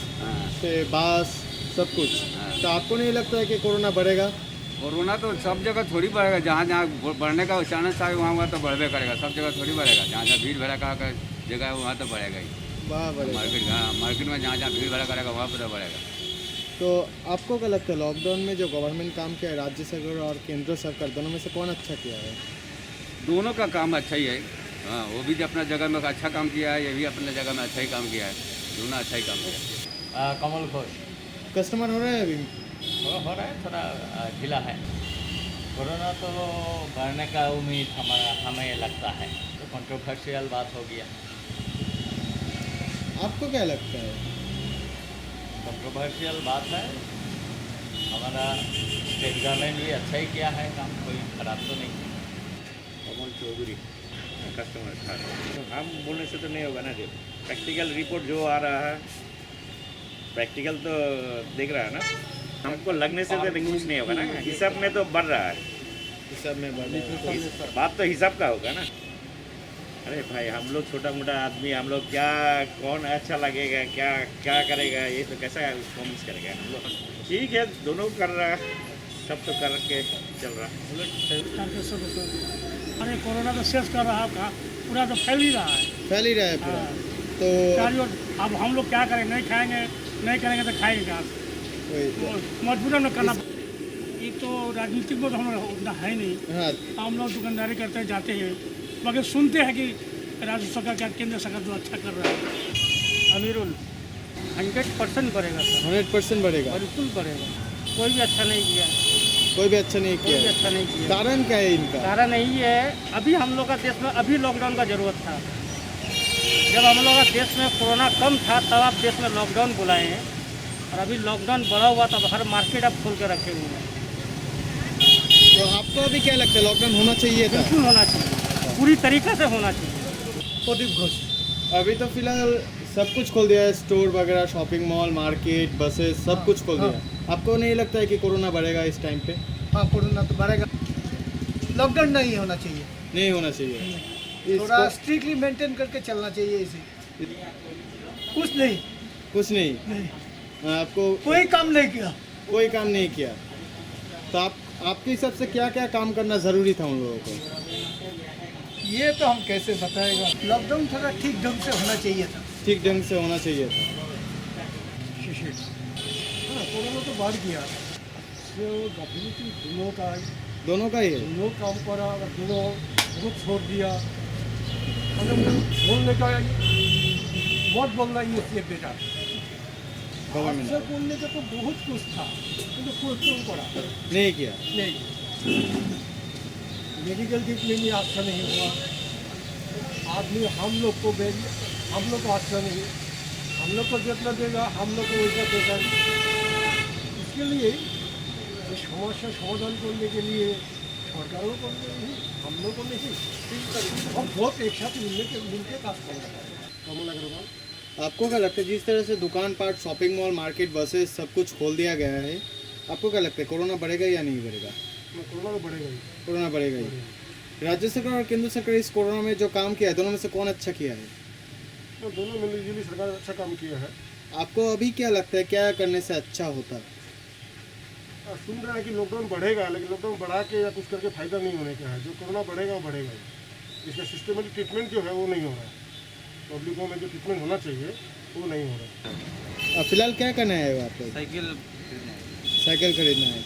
से बस सब कुछ। तो आपको नहीं लगता है कि कोरोना बढ़ेगा? कोरोना तो सब जगह थोड़ी बढ़ेगा, जहाँ जहाँ बढ़ने का चांस है वहाँ तो बढ़वे करेगा। सब जगह थोड़ी बढ़ेगा, जहाँ जहाँ भीड़ भड़का का जगह है वहाँ तो बढ़ेगा ही। मार्केट में जहाँ जहाँ भीड़ भड़ा करेगा वहाँ पर तो बढ़ेगा। तो आपको क्या लगता है लॉकडाउन में जो गवर्नमेंट काम किया है, राज्य सरकार और केंद्र सरकार, दोनों में से कौन अच्छा किया है? दोनों का काम अच्छा ही है। हाँ, वो भी अपना जगह में अच्छा काम किया है, ये भी अपने जगह में अच्छा ही काम किया है। दोनों अच्छा ही काम किया है। कमल घोष कस्टमर हो रहा है अभी? हो रहा है, थोड़ा ढीला है। कोरोना तो बढ़ने का उम्मीद हमें लगता है, तो कंट्रोवर्शियल बात हो गया। आपको क्या लगता है? कंट्रोवर्शियल बात है। हमारा स्टेट गवर्नमेंट भी अच्छा ही किया है काम, कोई खराब तो नहीं किया। अमोल चौधरी कस्टमर हम बोलने से तो नहीं होगा ना। जो प्रैक्टिकल रिपोर्ट जो आ रहा है, प्रैक्टिकल तो देख रहा है ना, हमको लगने से तो कुछ नहीं होगा ना। हिसाब में तो बढ़ रहा है, हिसाब में बढ़ रहा है। बात तो हिसाब का होगा ना। अरे भाई हम लोग छोटा मोटा आदमी, हम लोग क्या कौन अच्छा लगेगा, क्या क्या करेगा, ये तो कैसा कॉमेंट्स करेगा। हम लोग ठीक है, दोनों कर रहा है, सब तो करके चल रहा है। अरे कोरोना तो शेष कर रहा है, पूरा तो फैल ही रहा है, फैल ही रहा है पूरा। तो अब हम लोग क्या करें, नहीं खाएंगे, नहीं करेंगे तो खाएंगे क्या? मजबूरन में करना। ये तो राजनीतिक में तो हम लोग उतना है नहीं। हाँ। हम लोग दुकानदारी करते हैं, जाते हैं, मगर सुनते हैं कि राज्य सरकार क्या, केंद्र सरकार तो अच्छा कर रहा है। अमीरुल 100% बढ़ेगा सर, 100% बढ़ेगा, बिल्कुल बढ़ेगा। कोई भी अच्छा नहीं किया, कोई भी अच्छा नहीं किया, कोई भी अच्छा नहीं किया। कारण क्या है इनका? कारण यही है, अभी हम लोग का देश में अभी लॉकडाउन का जरूरत था। जब हम लोग का देश में कोरोना कम था तब आप देश में लॉकडाउन बुलाए हैं, और अभी लॉकडाउन बढ़ा हुआ तब हर मार्केट आप खोल के रखे हुए हैं। तो आपको अभी क्या लगता है, लॉकडाउन होना चाहिए था? बिल्कुल होना चाहिए, पूरी तरीके से होना चाहिए। प्रदीप घोष। अभी तो फिलहाल सब कुछ खोल दिया है, स्टोर वगैरह, शॉपिंग मॉल, मार्केट, बसेस, सब कुछ खोल दिया। आपको नहीं लगता है कि कोरोना बढ़ेगा इस टाइम पे? हाँ, कोरोना तो बढ़ेगा। लॉकडाउन नहीं होना चाहिए, नहीं होना चाहिए, थोड़ा स्ट्रिक्टली मेंटेन करके चलना चाहिए। इसे कुछ नहीं, कुछ नहीं, आपको कोई काम नहीं किया, कोई काम नहीं किया। तो आपके हिसाब से क्या क्या काम करना ज़रूरी था उन लोगों को? ये तो हम कैसे बताएगा। लॉकडाउन थोड़ा ठीक ढंग से होना चाहिए था, ठीक ढंग से होना चाहिए था। हाँ, कोरोना तो बढ़ गया, दोनों का ही, दोनों का ही है। दोनों काम करा, दोनों बहुत छोड़ दिया। बोलने का बहुत बोलना ये बेटा, अच्छा बोलने का तो बहुत कुछ था, किंतु कुछ तो करा नहीं किया, नहीं। मेडिकल ट्रीटमेंट में अच्छा नहीं हुआ। आदमी हम लोग को अच्छा नहीं, हम लोग को जितना देगा हम लोग को वैसा देगा। इसके लिए इस समस्या समाधान करने के लिए सरकारों को नहीं, हम लोग को नहीं, हम बहुत एक साथ मिलकर काम करना है। कमल अग्रवाल। आपको क्या लगता है, जिस तरह से दुकान पाट, शॉपिंग मॉल, मार्केट, बसेस सब कुछ खोल दिया गया है, आपको क्या लगता है कोरोना बढ़ेगा या नहीं बढ़ेगा? कोरोना तो बढ़ेगा ही, कोरोना बढ़ेगा ही। राज्य सरकार और केंद्र सरकार इस कोरोना में जो काम किया है, दोनों में से कौन अच्छा किया है? तो दोनों मिली सरकार अच्छा काम किया है। आपको अभी क्या लगता है, क्या करने से अच्छा होता? सुन रहा है कि लॉकडाउन बढ़ेगा, लेकिन लॉकडाउन बढ़ा के या कुछ करके फायदा नहीं होने का है। जो कोरोना बढ़ेगा वो बढ़ेगा ही। इसका सिस्टमेटिक ट्रीटमेंट जो है वो नहीं हो रहा है। पब्लिकों में जो ट्रीटमेंट होना चाहिए वो नहीं हो रहा है। फिलहाल क्या करना है आपको? साइकिल खरीदना है।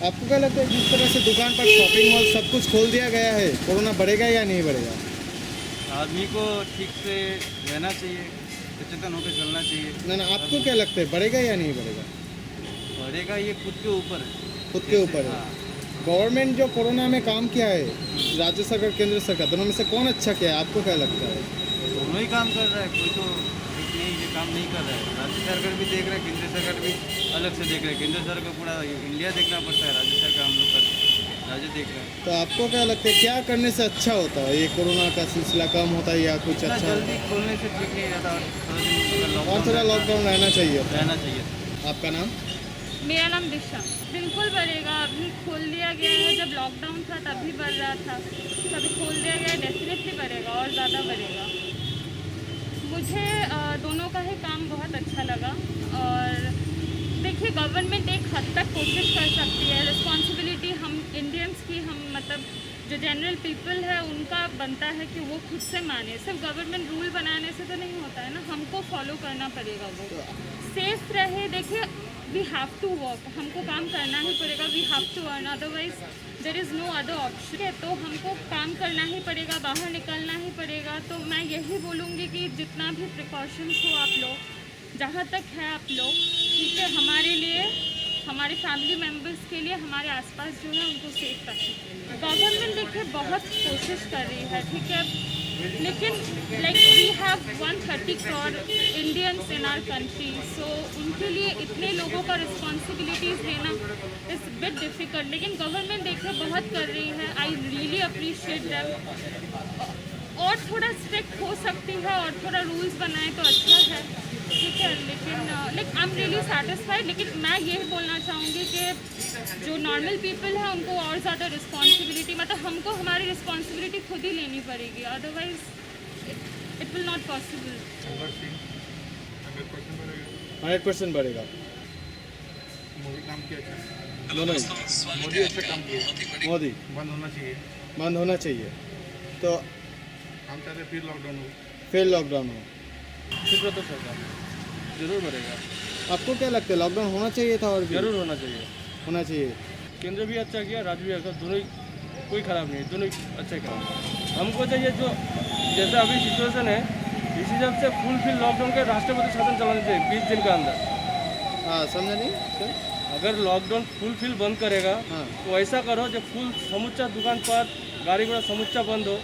आपको क्या लगता है, जिस तरह से दुकान पर, शॉपिंग मॉल सब कुछ खोल दिया गया है, कोरोना बढ़ेगा या नहीं बढ़ेगा? आदमी को ठीक से रहना चाहिए, सचेतन होकर चलना चाहिए। ना, आपको क्या लगता है बढ़ेगा या नहीं बढ़ेगा? बढ़ेगा, ये खुद के ऊपर है। खुद के ऊपर है। गवर्नमेंट जो कोरोना में काम किया है, राज्य सरकार, केंद्र सरकार, दोनों में से कौन अच्छा किया है, आपको क्या लगता है? दोनों ही काम कर रहा है, कोई तो नहीं ये काम नहीं कर रहा है। राज्य सरकार भी देख रहा है, केंद्र सरकार भी अलग से देख रहा है। केंद्र सरकार को पूरा इंडिया देखना पड़ता है, राज्य सरकार हम लोग का राज्य देख रहे हैं। तो आपको क्या लगता है, क्या करने से अच्छा होता है, ये कोरोना का सिलसिला कम होता है या कुछ अच्छा? जल्दी खोलने से ठीक नहीं रहता, और थोड़ा लॉकडाउन रहना चाहिए। आपका नाम? मेरा नाम दिशा। बिल्कुल बढ़ेगा, अभी खोल दिया गया है। जब लॉकडाउन था तभी बढ़ रहा था, तभी खोल दिया गया है, डेफिनेटली बढ़ेगा और ज़्यादा बढ़ेगा। मुझे दोनों का ही काम बहुत अच्छा लगा। और देखिए, गवर्नमेंट एक हद तक कोशिश कर सकती है, रिस्पॉन्सिबिलिटी हम इंडियंस की, हम मतलब जो जनरल पीपल है उनका बनता है कि वो खुद से माने। सिर्फ गवर्नमेंट रूल बनाने से तो नहीं होता है ना, हमको फॉलो करना पड़ेगा। वो सेफ रहे। देखिए, वी हैव टू वर्क, हमको काम करना ही पड़ेगा, we have to earn, otherwise there is no other option. तो हमको काम करना ही पड़ेगा, बाहर निकलना ही पड़ेगा। तो मैं यही बोलूँगी कि जितना भी प्रिकॉशंस हो आप लोग, जहाँ तक है आप लोग, ठीक है, हमारे लिए हमारे फैमिली मेम्बर्स के लिए, हमारे आसपास जो है उनको सेफ रखने के लिए। गवर्नमेंट देखिए बहुत कोशिश कर रही है, ठीक है, लेकिन like we have 130 crore Indians in our country, so उनके लिए इतने लोगों का रिस्पॉन्सिबिलिटीज़ लेना इज़ बिट डिफ़िकल्ट। लेकिन गवर्नमेंट देखिए बहुत कर रही है, आई रियली अप्रिशिएट दैम। और थोड़ा स्ट्रिक्ट हो सकती है और थोड़ा रूल्स बनाए तो अच्छा है, ठीक है, लेकिन like I am really satisfied. लेकिन मैं यही बोलना चाहूँगी कि जो नॉर्मल पीपल है उनको और ज़्यादा रिस्पॉन्सिबिलिटी, मतलब हमको हमारी रिस्पॉन्सिबिलिटी खुद ही लेनी पड़ेगी, otherwise it will not possible. 100% बढ़ेगा। मोदी काम किया अच्छा, दोनों मोदी अच्छा काम किया, मोदी बंद होना चाहिए, बंद होना चाहिए। तो हम चाहते फिर लॉकडाउन हो, फिर लॉकडाउन हो, तो सरकार जरूर बढ़ेगा। आपको क्या लगता है लॉकडाउन होना चाहिए था? और भी जरूर होना चाहिए, होना चाहिए। केंद्र भी अच्छा किया, राज्य भी अच्छा, दोनों ही कोई ख़राब नहीं है, दोनों ही अच्छा किया। हमको चाहिए जो जैसा अभी सिचुएशन है इस हिसाब से फुल फिल लॉकडाउन के राष्ट्रपति शासन चलाना चाहिए 20 दिन के अंदर। हाँ, समझा नहीं? अगर लॉकडाउन फुल फिल बंद करेगा तो ऐसा करो जो फुल समूचा दुकान पर गाड़ी घोड़ा समूचा बंद हो,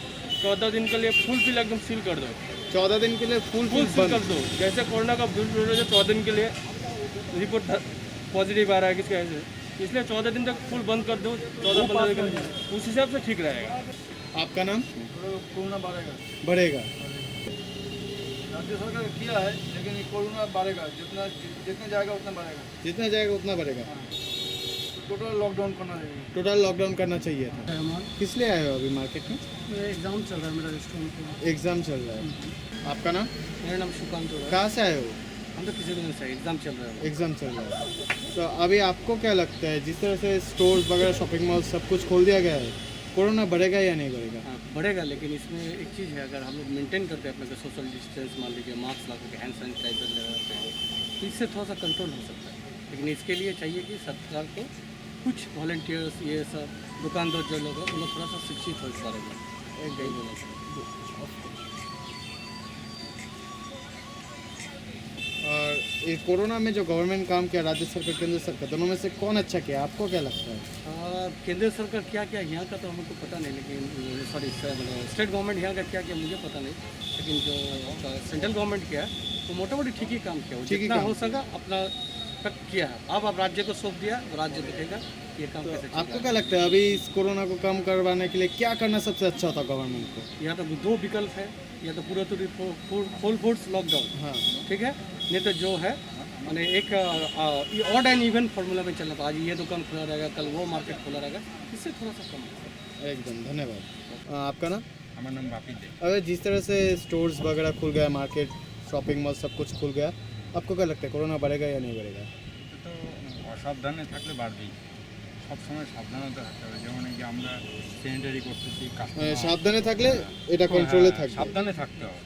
14 दिन के लिए फुल फिल एकदम सील कर दो। 14 दिन के लिए फुल सील कर दो। जैसे कोरोना का बिल 14 दिन के लिए रिपोर्ट पॉजिटिव आ रहा है किसका ऐसे, इसलिए 14 दिन तक फुल बंद कर दो, 14-15 दिन के लिए, उस हिसाब से ठीक रहेगा। आपका नाम? कोरोना बढ़ेगा, बढ़ेगा। राज्य सरकार किया है, लेकिन ये कोरोना बढ़ेगा, जितना जाएगा उतना बढ़ेगा, जितना जाएगा उतना बढ़ेगा। टोटल लॉकडाउन करना चाहिए, टोटल लॉकडाउन करना चाहिए था। किस लिए आए हो अभी मार्केट में? एग्ज़ाम चल रहा है मेरा रेस्टोरेंट में। एग्जाम चल रहा है। आपका नाम? मेरा नाम सुकांत है। कहाँ से आए हो? हम तो किसी दिन से एग्ज़ाम चल रहा है। एग्जाम चल रहा है। तो अभी आपको क्या लगता है जिस तरह से स्टोर्स वगैरह शॉपिंग मॉल सब कुछ खोल दिया गया है, कोरोना बढ़ेगा या नहीं बढ़ेगा? बढ़ेगा, लेकिन इसमें एक चीज़ है, अगर हम लोग मेंटेन करते हैं अपने को सोशल डिस्टेंस, मान लीजिए मास्क लगा के, हैंड सैनिटाइजर लगाते हैं, तो इससे थोड़ा सा कंट्रोल हो सकता है। लेकिन इसके लिए चाहिए कि सरकार को कुछ वॉलंटियर्स, ये सब दुकानदार जो लोग हैं, उन्हें थोड़ा सा शिक्षित हो इस बारे में, एक यही बोला चाहिए। और ये कोरोना में जो गवर्नमेंट काम किया, राज्य सरकार केंद्र सरकार, दोनों में से कौन अच्छा किया? आपको क्या लगता है? केंद्र सरकार क्या क्या यहाँ का तो हमको पता नहीं, लेकिन सॉरी स्टेट गवर्नमेंट यहाँ का क्या क्या मुझे पता नहीं, लेकिन जो सेंट्रल गवर्नमेंट किया वो मोटा मोटी ठीक ही काम किया, जितना हो सका अपना तक किया है। अब राज्य को सौंप दिया, राज्य देखेगा ये काम कैसे। आपको क्या लगता है अभी इस कोरोना को कम करवाने के लिए क्या करना सबसे अच्छा होता गवर्नमेंट को? यहाँ तो दो विकल्प है, या तो पूरा फुल फोर्स लॉकडाउन, हाँ ठीक है, नहीं तो जो है मैंने एक ऑड एंड इवन फार्मूला में चलना था, आज ये दुकान खुला रहेगा, कल वो मार्केट खुला रहेगा, इससे थोड़ा सा कम होगा। एकदम धन्यवाद। आपका नाम? हमारा नाम बापी दे। अगर जिस तरह से स्टोर्स वगैरह खुल गया, मार्केट शॉपिंग मॉल सब कुछ खुल गया, आपको क्या लगता है कोरोना बढ़ेगा या नहीं बढ़ेगा? তো অসাবধানে থাকলে বাড়বেই, সবসময় সাবধানতা থাকতে হবে, যেমন এই যে আমরা স্যানিটারি করতেছি, সাবধানে থাকলে এটা কন্ট্রোলে থাকবে, সাবধানে থাকতে হবে।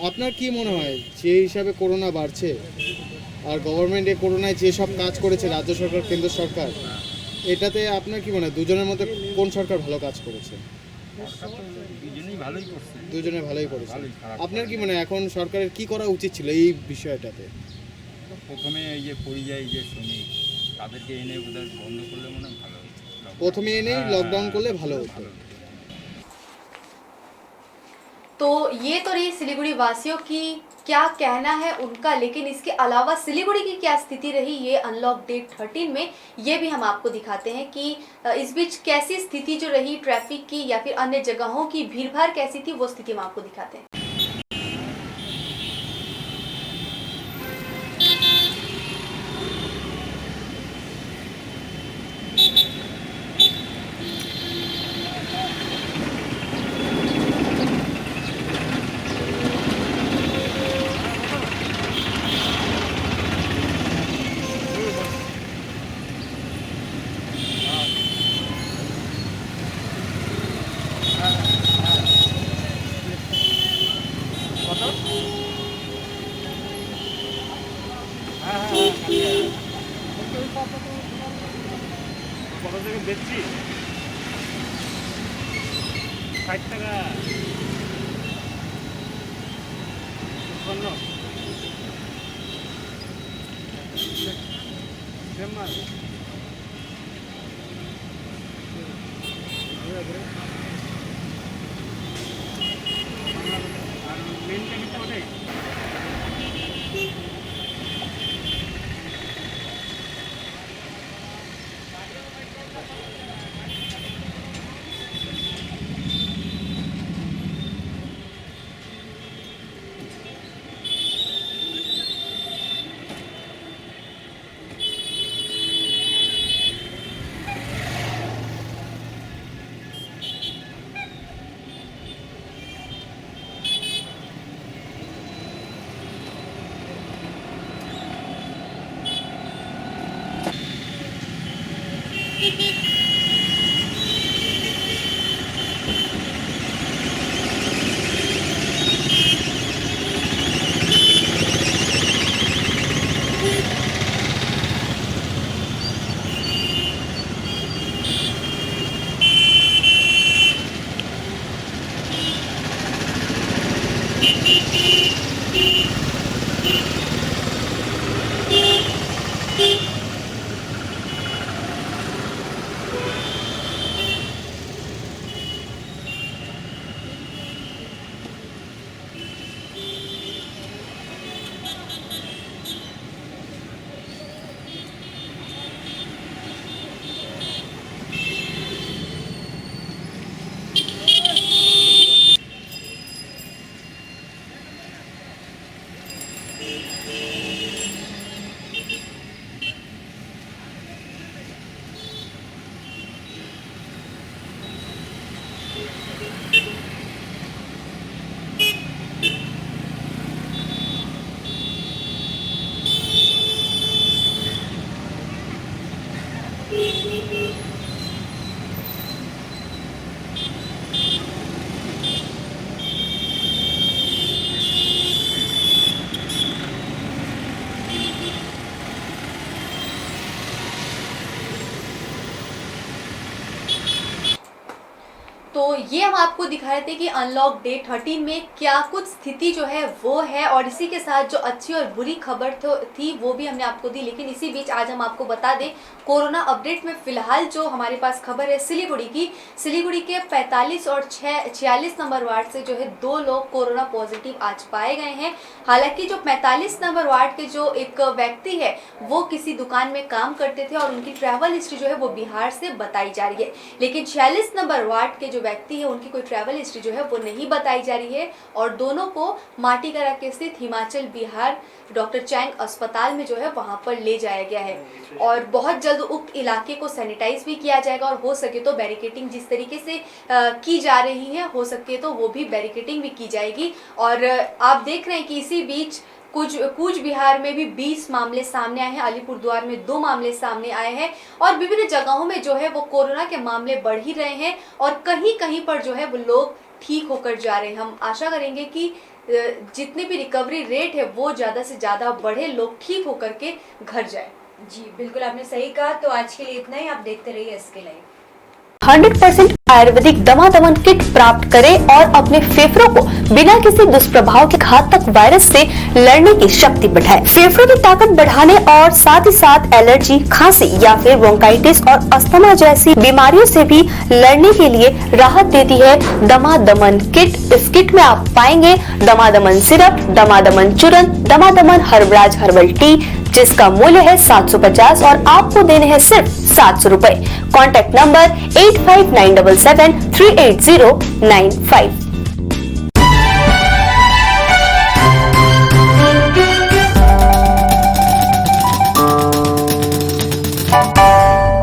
আপনার কি মনে হয় যে হিসাবে করোনা বাড়ছে আর গভর্নমেন্ট এই করোনায় যে সব কাজ করেছে রাজ্য সরকার কেন্দ্র সরকার, এটাতে আপনার কি মনে হয় দুজনের মধ্যে কোন সরকার ভালো কাজ করেছে? দুজনেই ভালোই করছে, দুজনে ভালোই করেছে। ভালোই, খারাপ আপনার কি মনে হয় এখন সরকারের কি করা উচিত ছিল এই বিষয়টাতে? প্রথমে এই যে পরিযায়ী যে শ্রমিক তাদেরকে এনে বোধহয় বন্ধ করলে মনে হয় ভালো হতো, প্রথমে এনে লকডাউন করলে ভালো হতো। तो ये तो रही सिलीगुड़ी वासियों की क्या कहना है उनका, लेकिन इसके अलावा सिलीगुड़ी की क्या स्थिति रही ये अनलॉक डे 13 में, ये भी हम आपको दिखाते हैं कि इस बीच कैसी स्थिति जो रही ट्रैफिक की या फिर अन्य जगहों की भीड़ भाड़ कैसी थी, वो स्थिति हम आपको दिखाते हैं। কত থেকে বেচছি 60 টাকা 55 तो ये हम आपको दिखा रहे थे कि अनलॉक डे 13 में क्या कुछ स्थिति जो है वो है, और इसी के साथ जो अच्छी और बुरी खबर थी वो भी हमने आपको दी। लेकिन इसी बीच आज हम आपको बता दें कोरोना अपडेट में फिलहाल जो हमारे पास खबर है सिलीगुड़ी के 45 और 46 नंबर वार्ड से जो है 2 लोग कोरोना पॉजिटिव आज पाए गए हैं। हालांकि जो 45 नंबर वार्ड के जो एक व्यक्ति है वो किसी दुकान में काम करते थे और उनकी ट्रैवल हिस्ट्री जो है वो बिहार से बताई जा रही है। लेकिन 46 नंबर वार्ड के जो व्यक्ति है उनकी कोई ट्रैवल हिस्ट्री जो है वो नहीं बताई जा रही है, और दोनों को माटीगरा के स्थित हिमाचल बिहार डॉक्टर चैंग अस्पताल में जो है वहां पर ले जाया गया है। और बहुत जल्द उक्त इलाके को सैनिटाइज भी किया जाएगा, और हो सके तो बैरिकेटिंग जिस तरीके से की जा रही है हो सके तो वो भी बैरिकेटिंग भी की जाएगी। और आप देख रहे हैं कि इसी बीच कूच बिहार में भी 20 मामले सामने आए हैं, अलीपुरद्वार में 2 मामले सामने आए हैं, और विभिन्न जगहों में जो है वो कोरोना के मामले बढ़ ही रहे हैं, और कहीं कहीं पर जो है वो लोग ठीक होकर जा रहे हैं। हम आशा करेंगे कि जितनी भी रिकवरी रेट है वो ज़्यादा से ज़्यादा बढ़े, लोग ठीक होकर के घर जाए। जी बिल्कुल आपने सही कहा। तो आज के लिए इतना ही, आप देखते रहिए SK लाइव। 100% आयुर्वेदिक दमा-दमन किट प्राप्त करें और अपने फेफड़ों को बिना किसी दुष्प्रभाव के घातक वायरस से लड़ने की शक्ति बढ़ाएं। फेफड़ों की ताकत बढ़ाने और साथ ही साथ एलर्जी, खांसी या फिर ब्रोंकाइटिस और अस्थमा जैसी बीमारियों से भी लड़ने के लिए राहत देती है दमा-दमन किट। इस किट में आप पाएंगे दमा-दमन सिरप, दमा-दमन चूर्ण, दमा-दमन हर्बराज हर्बल टी, जिसका मूल्य है 750 और आपको देने हैं सिर्फ 700 रुपए। Contact number 8597738095।